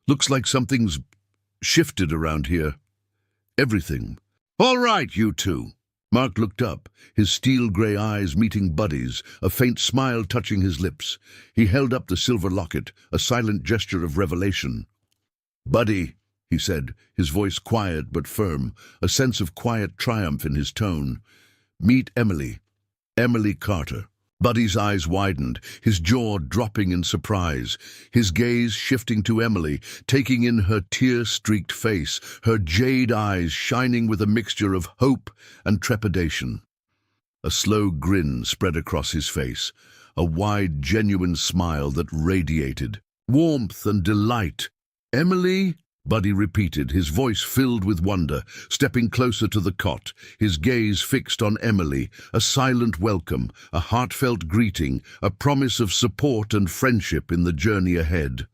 "Looks like something's shifted around here. Everything." "All right, you two." Mark looked up, his steel-grey eyes meeting Buddy's, a faint smile touching his lips. He held up the silver locket, a silent gesture of revelation. "Buddy," he said, his voice quiet but firm, a sense of quiet triumph in his tone. "Meet Emily. Emily Carter." Buddy's eyes widened, his jaw dropping in surprise, his gaze shifting to Emily, taking in her tear-streaked face, her jade eyes shining with a mixture of hope and trepidation. A slow grin spread across his face, a wide, genuine smile that radiated warmth and delight. "Emily?" Buddy repeated, his voice filled with wonder, stepping closer to the cot, his gaze fixed on Emily, a silent welcome, a heartfelt greeting, a promise of support and friendship in the journey ahead.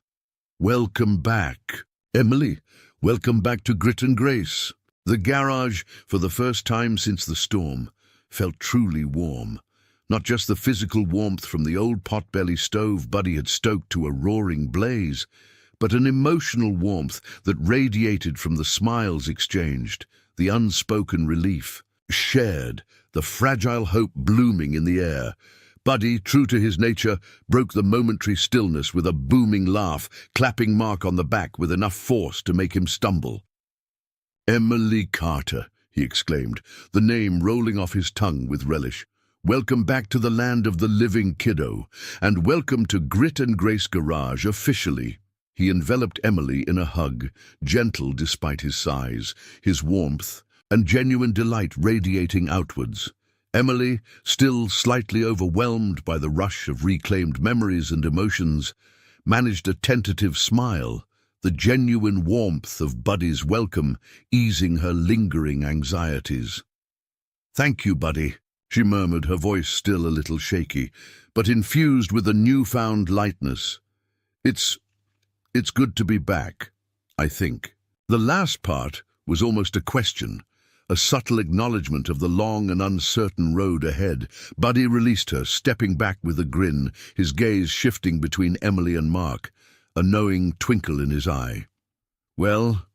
Welcome back, Emily. Welcome back to Grit and Grace. The garage, for the first time since the storm, felt truly warm. Not just the physical warmth from the old potbelly stove Buddy had stoked to a roaring blaze, but an emotional warmth that radiated from the smiles exchanged, the unspoken relief shared, the fragile hope blooming in the air. Buddy, true to his nature, broke the momentary stillness with a booming laugh, clapping Mark on the back with enough force to make him stumble. "Emily Carter," he exclaimed, the name rolling off his tongue with relish. "Welcome back to the land of the living, kiddo, and welcome to Grit and Grace Garage officially." He enveloped Emily in a hug, gentle despite his size, his warmth, and genuine delight radiating outwards. Emily, still slightly overwhelmed by the rush of reclaimed memories and emotions, managed a tentative smile, the genuine warmth of Buddy's welcome easing her lingering anxieties. "Thank you, Buddy," she murmured, her voice still a little shaky, but infused with a newfound lightness. It's good to be back, I think." The last part was almost a question, a subtle acknowledgement of the long and uncertain road ahead. Buddy released her, stepping back with a grin, his gaze shifting between Emily and Mark, a knowing twinkle in his eye. "Well,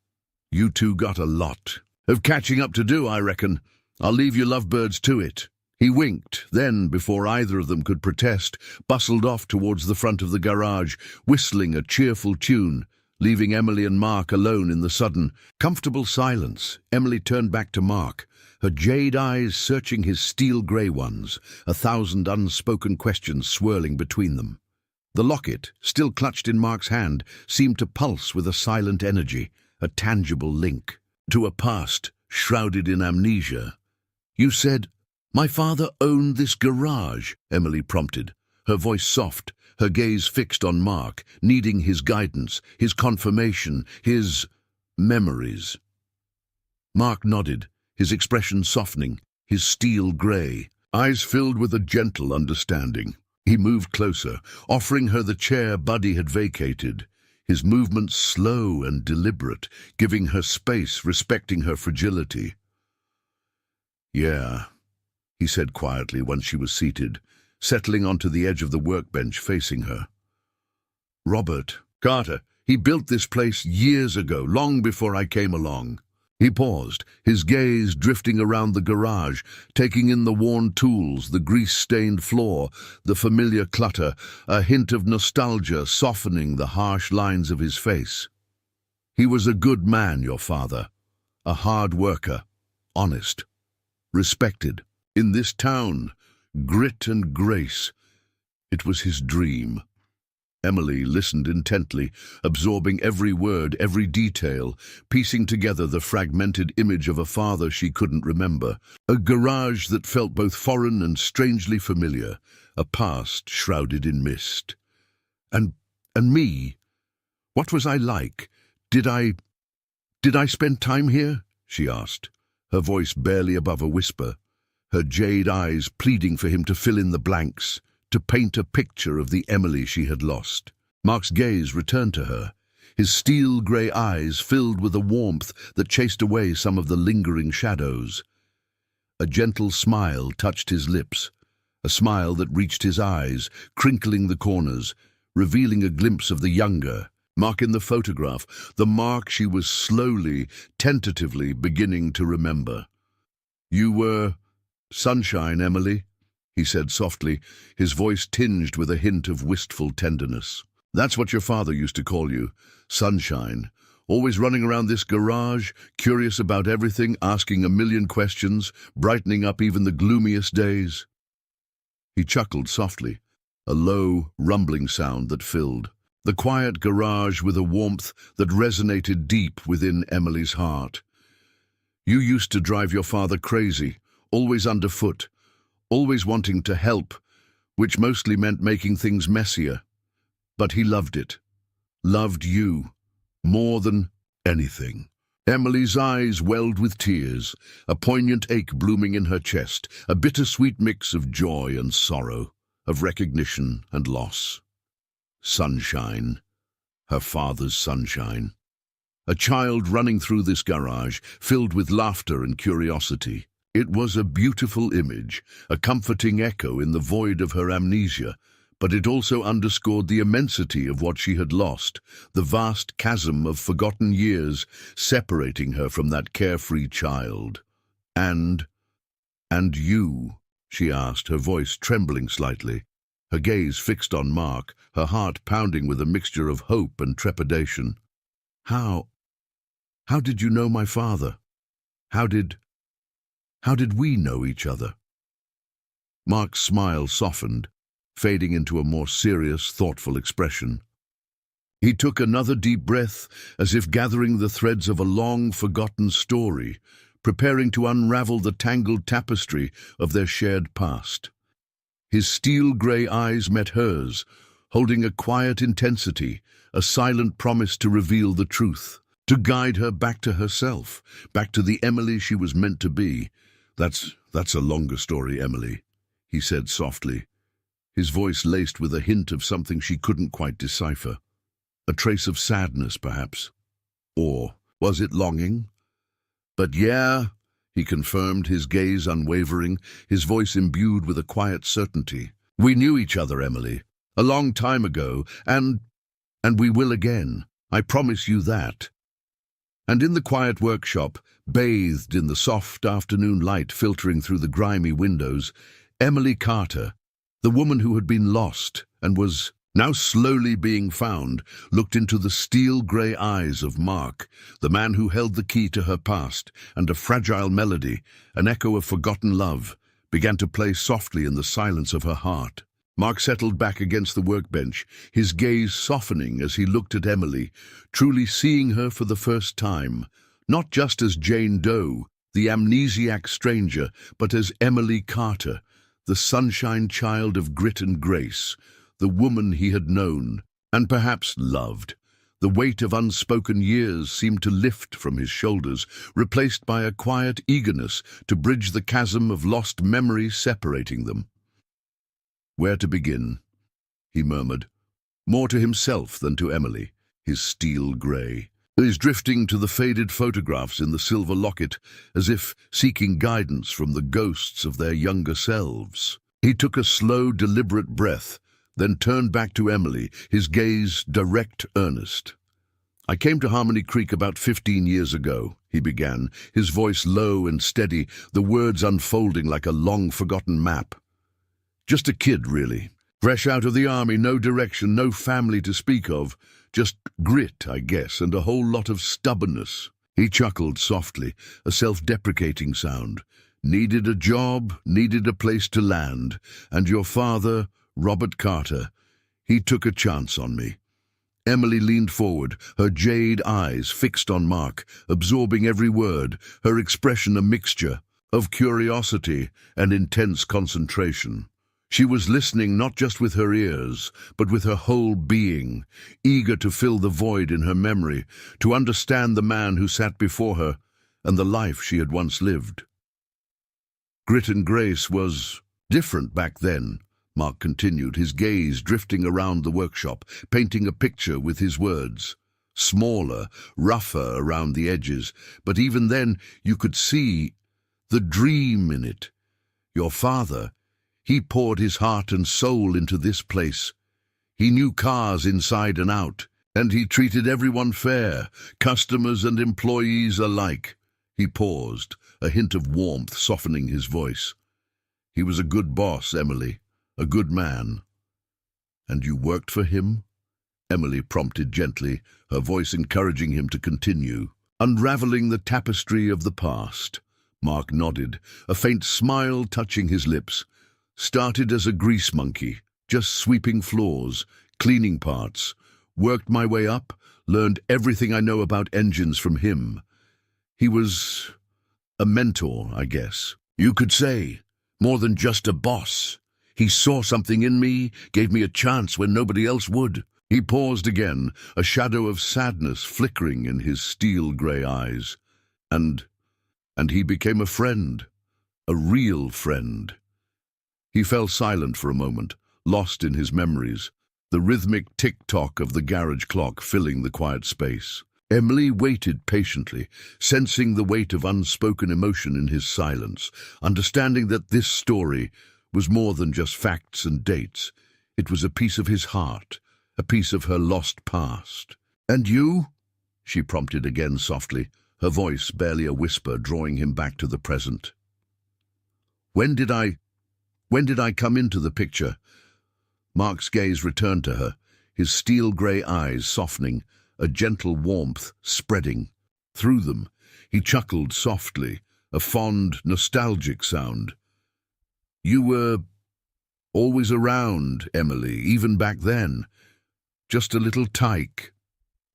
you two got a lot of catching up to do, I reckon. I'll leave you lovebirds to it." He winked, then, before either of them could protest, bustled off towards the front of the garage, whistling a cheerful tune, leaving Emily and Mark alone in the sudden, comfortable silence. Emily turned back to Mark, her jade eyes searching his steel-grey ones, 1,000 unspoken questions swirling between them. The locket, still clutched in Mark's hand, seemed to pulse with a silent energy, a tangible link to a past shrouded in amnesia. "You said my father owned this garage," Emily prompted, her voice soft, her gaze fixed on Mark, needing his guidance, his confirmation, his memories. Mark nodded, his expression softening, his steel-grey eyes filled with a gentle understanding. He moved closer, offering her the chair Buddy had vacated, his movements slow and deliberate, giving her space, respecting her fragility. "Yeah," he said quietly once she was seated, settling onto the edge of the workbench facing her. "Robert Carter, he built this place years ago, long before I came along." He paused, his gaze drifting around the garage, taking in the worn tools, the grease-stained floor, the familiar clutter, a hint of nostalgia softening the harsh lines of his face. "He was a good man, your father, a hard worker, honest, respected. In this town, Grit and Grace, it was his dream." Emily listened intently, absorbing every word, every detail, piecing together the fragmented image of a father she couldn't remember, a garage that felt both foreign and strangely familiar, a past shrouded in mist. And me? What was I like? Did I spend time here?" she asked, her voice barely above a whisper, her jade eyes pleading for him to fill in the blanks, to paint a picture of the Emily she had lost. Mark's gaze returned to her, his steel-grey eyes filled with a warmth that chased away some of the lingering shadows. A gentle smile touched his lips, a smile that reached his eyes, crinkling the corners, revealing a glimpse of the younger Mark in the photograph, the Mark she was slowly, tentatively beginning to remember. "You were sunshine, Emily," he said softly, his voice tinged with a hint of wistful tenderness. "That's what your father used to call you, sunshine. Always running around this garage, curious about everything, asking a million questions, brightening up even the gloomiest days." He chuckled softly, a low, rumbling sound that filled the quiet garage with a warmth that resonated deep within Emily's heart. "You used to drive your father crazy, always underfoot, always wanting to help, which mostly meant making things messier. But he loved it, loved you, more than anything." Emily's eyes welled with tears, a poignant ache blooming in her chest, a bittersweet mix of joy and sorrow, of recognition and loss. Sunshine. her father's sunshine. A child running through this garage, filled with laughter and curiosity. It was a beautiful image, a comforting echo in the void of her amnesia, but it also underscored the immensity of what she had lost, the vast chasm of forgotten years separating her from that carefree child. And you?" she asked, her voice trembling slightly, her gaze fixed on Mark, her heart pounding with a mixture of hope and trepidation. How did you know my father? How did we know each other?" Mark's smile softened, fading into a more serious, thoughtful expression. He took another deep breath, as if gathering the threads of a long-forgotten story, preparing to unravel the tangled tapestry of their shared past. His steel-grey eyes met hers, holding a quiet intensity, a silent promise to reveal the truth, to guide her back to herself, back to the Emily she was meant to be. That's a longer story, Emily," he said softly, his voice laced with a hint of something she couldn't quite decipher. A trace of sadness, perhaps. Or was it longing? "But yeah," he confirmed, his gaze unwavering, his voice imbued with a quiet certainty. "We knew each other, Emily, a long time ago, and we will again. I promise you that." And in the quiet workshop, bathed in the soft afternoon light filtering through the grimy windows, Emily Carter, the woman who had been lost and was now slowly being found, looked into the steel-grey eyes of Mark, the man who held the key to her past, and a fragile melody, an echo of forgotten love, began to play softly in the silence of her heart. Mark settled back against the workbench, his gaze softening as he looked at Emily, truly seeing her for the first time, not just as Jane Doe, the amnesiac stranger, but as Emily Carter, the sunshine child of grit and grace, the woman he had known, and perhaps loved. The weight of unspoken years seemed to lift from his shoulders, replaced by a quiet eagerness to bridge the chasm of lost memories separating them. "Where to begin?" he murmured, more to himself than to Emily, his steel grey, his drifting to the faded photographs in the silver locket, as if seeking guidance from the ghosts of their younger selves. He took a slow, deliberate breath, then turned back to Emily, his gaze direct, earnest. "I came to Harmony Creek about 15 years ago," he began, his voice low and steady, the words unfolding like a long-forgotten map. "Just a kid, really. Fresh out of the army, no direction, no family to speak of. Just grit, I guess, and a whole lot of stubbornness." He chuckled softly, a self-deprecating sound. "Needed a job, needed a place to land, and your father, Robert Carter, he took a chance on me." Emily leaned forward, her jade eyes fixed on Mark, absorbing every word, her expression a mixture of curiosity and intense concentration. She was listening not just with her ears, but with her whole being, eager to fill the void in her memory, to understand the man who sat before her and the life she had once lived. Grit and grace was different back then, Mark continued, his gaze drifting around the workshop, painting a picture with his words. Smaller, rougher around the edges, but even then you could see the dream in it. Your father, he poured his heart and soul into this place. He knew cars inside and out, and he treated everyone fair, customers and employees alike. He paused, a hint of warmth softening his voice. He was a good boss, Emily, a good man. "And you worked for him?" Emily prompted gently, her voice encouraging him to continue. Unraveling the tapestry of the past. Mark nodded, a faint smile touching his lips. "Started as a grease monkey, just sweeping floors, cleaning parts. Worked my way up, learned everything I know about engines from him. He was a mentor, I guess. You could say, more than just a boss. He saw something in me, gave me a chance when nobody else would." He paused again, a shadow of sadness flickering in his steel-grey eyes. And he became a friend, a real friend. He fell silent for a moment, lost in his memories. the rhythmic tick-tock of the garage clock filling the quiet space. Emily waited patiently, sensing the weight of unspoken emotion in his silence, understanding that this story was more than just facts and dates. It was a piece of his heart, a piece of her lost past. "And you?" she prompted again softly, her voice barely a whisper, drawing him back to the present. When did I come into the picture?" Mark's gaze returned to her, his steel-grey eyes softening, a gentle warmth spreading. Through them, he chuckled softly, a fond, nostalgic sound. "You were always around, Emily, even back then. Just a little tyke,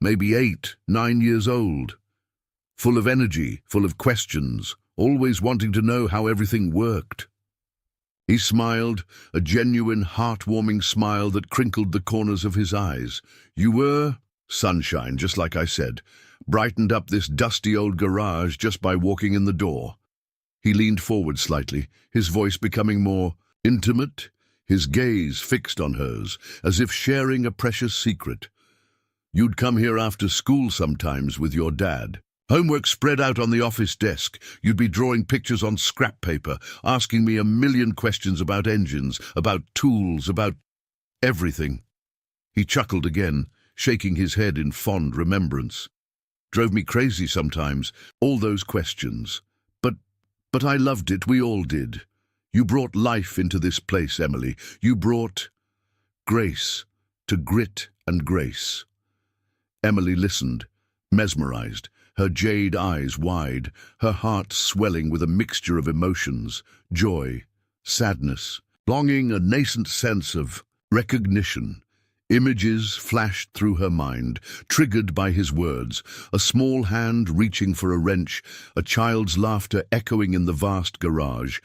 maybe 8, 9 years old. Full of energy, full of questions, always wanting to know how everything worked." He smiled, a genuine, heartwarming smile that crinkled the corners of his eyes. "You were sunshine, just like I said. Brightened up this dusty old garage just by walking in the door." He leaned forward slightly, his voice becoming more intimate, his gaze fixed on hers, as if sharing a precious secret. "You'd come here after school sometimes with your dad. Homework spread out on the office desk. You'd be drawing pictures on scrap paper, asking me a million questions about engines, about tools, about everything." He chuckled again, shaking his head in fond remembrance. "Drove me crazy sometimes, all those questions. But I loved it, we all did. You brought life into this place, Emily. You brought grace to grit and grace." Emily listened, mesmerized, her jade eyes wide, her heart swelling with a mixture of emotions, joy, sadness, longing, a nascent sense of recognition. Images flashed through her mind, triggered by his words, a small hand reaching for a wrench, a child's laughter echoing in the vast garage,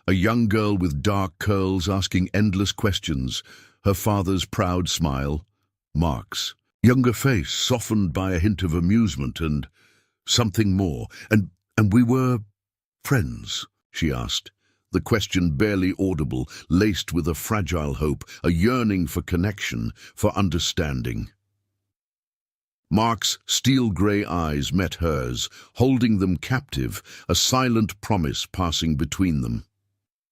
a young girl with dark curls asking endless questions, her father's proud smile, Mark's younger face softened by a hint of amusement and something more. And we were friends?" she asked, the question barely audible, laced with a fragile hope, a yearning for connection, for understanding. Mark's steel-grey eyes met hers, holding them captive, a silent promise passing between them.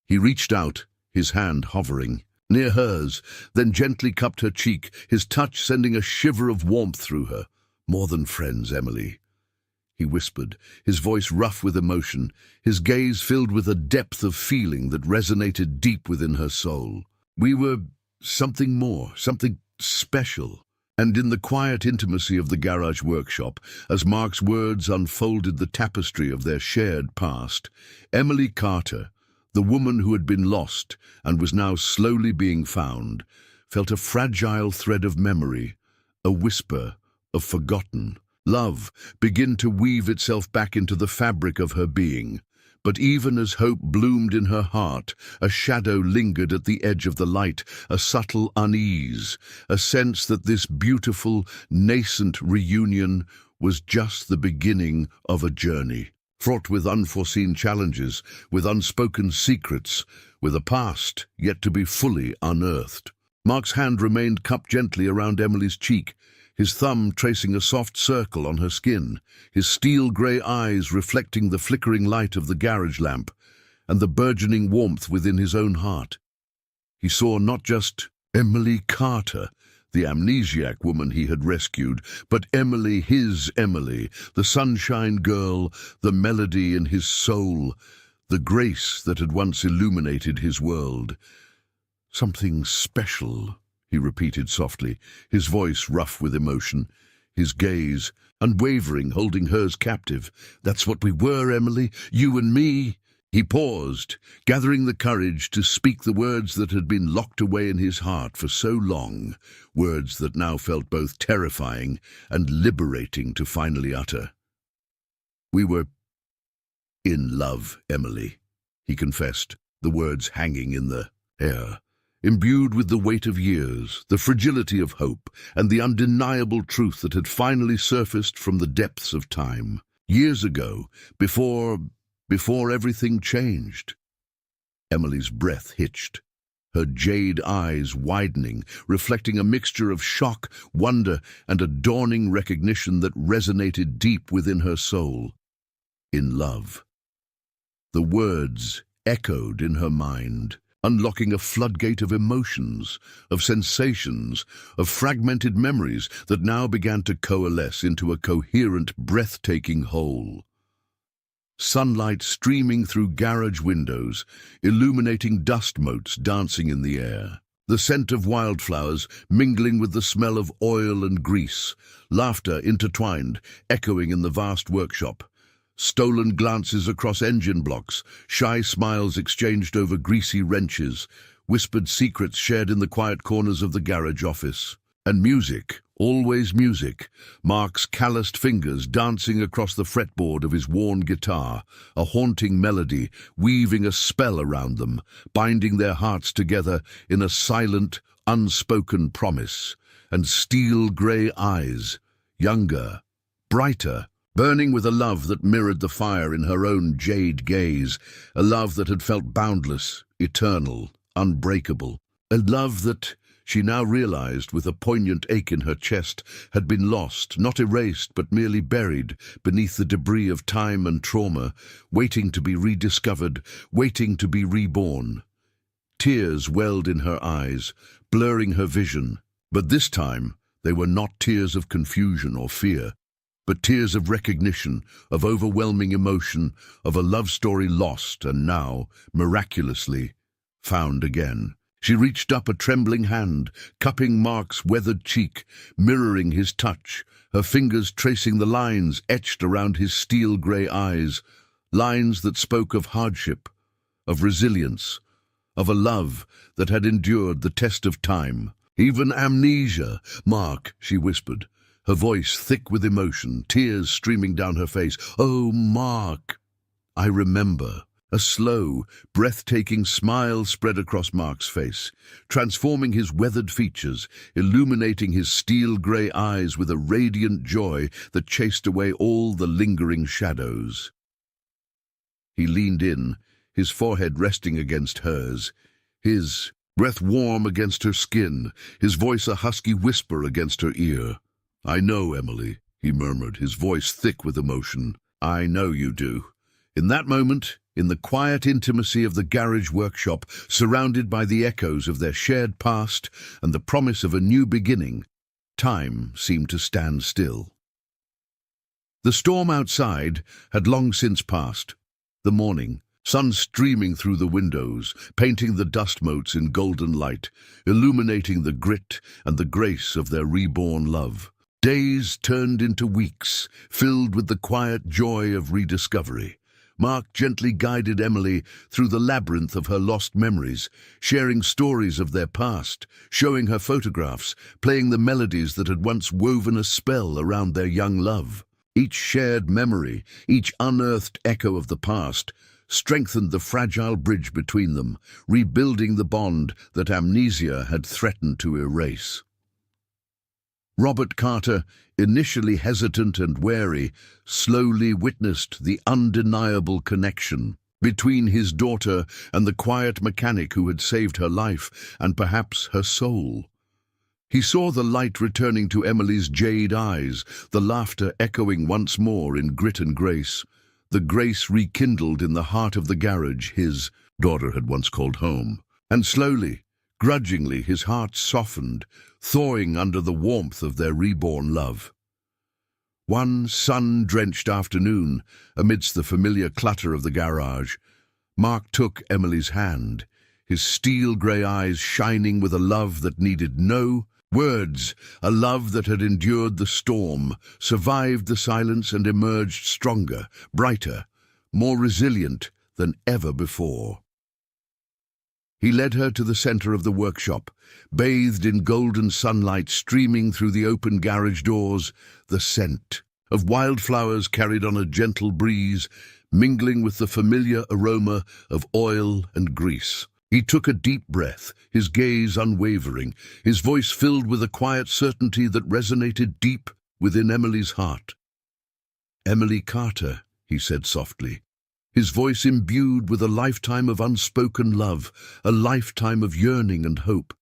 He reached out, his hand hovering near hers, then gently cupped her cheek, his touch sending a shiver of warmth through her. "More than friends, Emily," he whispered, his voice rough with emotion, his gaze filled with a depth of feeling that resonated deep within her soul. "We were something more, something special." And in the quiet intimacy of the garage workshop, as Mark's words unfolded the tapestry of their shared past, Emily Carter, the woman who had been lost and was now slowly being found, felt a fragile thread of memory, a whisper of forgotten love begin to weave itself back into the fabric of her being. But even as hope bloomed in her heart, a shadow lingered at the edge of the light, a subtle unease, a sense that this beautiful, nascent reunion was just the beginning of a journey, fraught with unforeseen challenges, with unspoken secrets, with a past yet to be fully unearthed. Mark's hand remained cupped gently around Emily's cheek, his thumb tracing a soft circle on her skin, his steel-grey eyes reflecting the flickering light of the garage lamp and the burgeoning warmth within his own heart. He saw not just Emily Carter, the amnesiac woman he had rescued, but Emily, his Emily, the sunshine girl, the melody in his soul, the grace that had once illuminated his world. "Something special," he repeated softly, his voice rough with emotion, his gaze unwavering, holding hers captive. "That's what we were, Emily, you and me." He paused, gathering the courage to speak the words that had been locked away in his heart for so long, words that now felt both terrifying and liberating to finally utter. "We were in love, Emily," he confessed, the words hanging in the air, imbued with the weight of years, the fragility of hope, and the undeniable truth that had finally surfaced from the depths of time. Years ago, before everything changed. Emily's breath hitched. her jade eyes widening, reflecting a mixture of shock, wonder, and a dawning recognition that resonated deep within her soul. In love. The words echoed in her mind, unlocking a floodgate of emotions, of sensations, of fragmented memories that now began to coalesce into a coherent, breathtaking whole. Sunlight streaming through garage windows, illuminating dust motes dancing in the air. The scent of wildflowers mingling with the smell of oil and grease. Laughter intertwined, echoing in the vast workshop. Stolen glances across engine blocks, shy smiles exchanged over greasy wrenches, whispered secrets shared in the quiet corners of the garage office. And music, always music, Mark's calloused fingers dancing across the fretboard of his worn guitar, a haunting melody weaving a spell around them, binding their hearts together in a silent, unspoken promise. And steel-grey eyes, younger, brighter, burning with a love that mirrored the fire in her own jade gaze, a love that had felt boundless, eternal, unbreakable, a love that, she now realized with a poignant ache in her chest, had been lost, not erased, but merely buried beneath the debris of time and trauma, waiting to be rediscovered, waiting to be reborn. Tears welled in her eyes, blurring her vision, but this time they were not tears of confusion or fear, but tears of recognition, of overwhelming emotion, of a love story lost and now, miraculously, found again. She reached up a trembling hand, cupping Mark's weathered cheek, mirroring his touch, her fingers tracing the lines etched around his steel-grey eyes, lines that spoke of hardship, of resilience, of a love that had endured the test of time. Even amnesia, Mark, she whispered, her voice thick with emotion, tears streaming down her face. Oh, Mark, I remember. A slow, breathtaking smile spread across Mark's face, transforming his weathered features, illuminating his steel-grey eyes with a radiant joy that chased away all the lingering shadows. He leaned in, his forehead resting against hers, his breath warm against her skin, his voice a husky whisper against her ear. "I know, Emily," he murmured, his voice thick with emotion. "I know you do." In that moment, in the quiet intimacy of the garage workshop, surrounded by the echoes of their shared past and the promise of a new beginning, time seemed to stand still. The storm outside had long since passed. The morning, sun streaming through the windows, painting the dust motes in golden light, illuminating the grit and the grace of their reborn love. Days turned into weeks, filled with the quiet joy of rediscovery. Mark gently guided Emily through the labyrinth of her lost memories, sharing stories of their past, showing her photographs, playing the melodies that had once woven a spell around their young love. Each shared memory, each unearthed echo of the past, strengthened the fragile bridge between them, rebuilding the bond that amnesia had threatened to erase. Robert Carter, initially hesitant and wary, slowly witnessed the undeniable connection between his daughter and the quiet mechanic who had saved her life and perhaps her soul. He saw the light returning to Emily's jade eyes, the laughter echoing once more in grit and grace, the grace rekindled in the heart of the garage his daughter had once called home. And slowly, grudgingly, his heart softened, thawing under the warmth of their reborn love. One sun-drenched afternoon, amidst the familiar clutter of the garage, Mark took Emily's hand, his steel-grey eyes shining with a love that needed no words, a love that had endured the storm, survived the silence and emerged stronger, brighter, more resilient than ever before. He led her to the center of the workshop, bathed in golden sunlight streaming through the open garage doors, the scent of wildflowers carried on a gentle breeze, mingling with the familiar aroma of oil and grease. He took a deep breath, his gaze unwavering, his voice filled with a quiet certainty that resonated deep within Emily's heart. "Emily Carter," he said softly, his voice imbued with a lifetime of unspoken love, a lifetime of yearning and hope.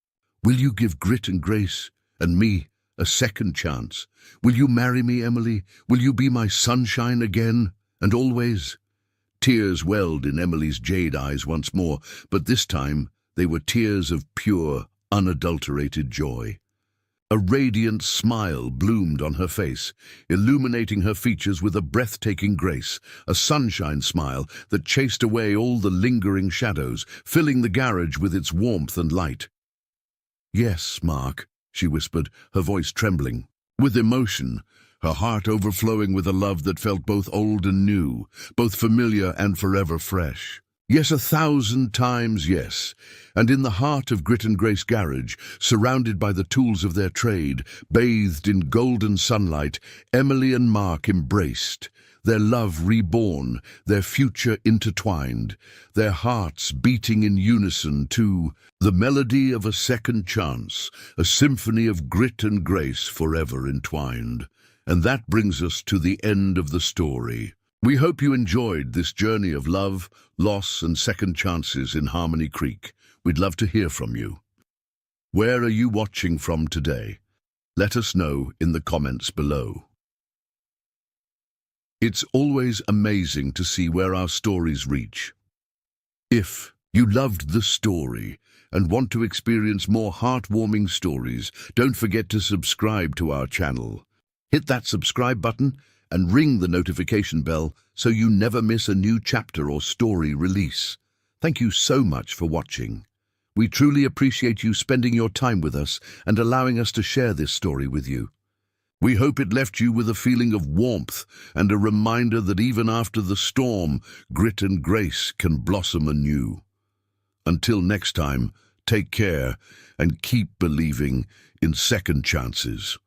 Will you give Grit and Grace and me a second chance? Will you marry me, Emily? Will you be my sunshine again and always? Tears welled in Emily's jade eyes once more, but this time they were tears of pure, unadulterated joy. A radiant smile bloomed on her face, illuminating her features with a breathtaking grace, a sunshine smile that chased away all the lingering shadows, filling the garage with its warmth and light. "Yes, Mark," she whispered, her voice trembling with emotion, her heart overflowing with a love that felt both old and new, both familiar and forever fresh. Yes, 1,000 times yes. And in the heart of Grit and Grace Garage, surrounded by the tools of their trade, bathed in golden sunlight, Emily and Mark embraced, their love reborn, their future intertwined, their hearts beating in unison to the melody of a second chance, a symphony of grit and grace forever entwined. And that brings us to the end of the story. We hope you enjoyed this journey of love, loss, and second chances in Harmony Creek. We'd love to hear from you. Where are you watching from today? Let us know in the comments below. It's always amazing to see where our stories reach. If you loved the story and want to experience more heartwarming stories, don't forget to subscribe to our channel. Hit that subscribe button and ring the notification bell so you never miss a new chapter or story release. Thank you so much for watching. We truly appreciate you spending your time with us and allowing us to share this story with you. We hope it left you with a feeling of warmth and a reminder that even after the storm, grit and grace can blossom anew. Until next time, take care and keep believing in second chances.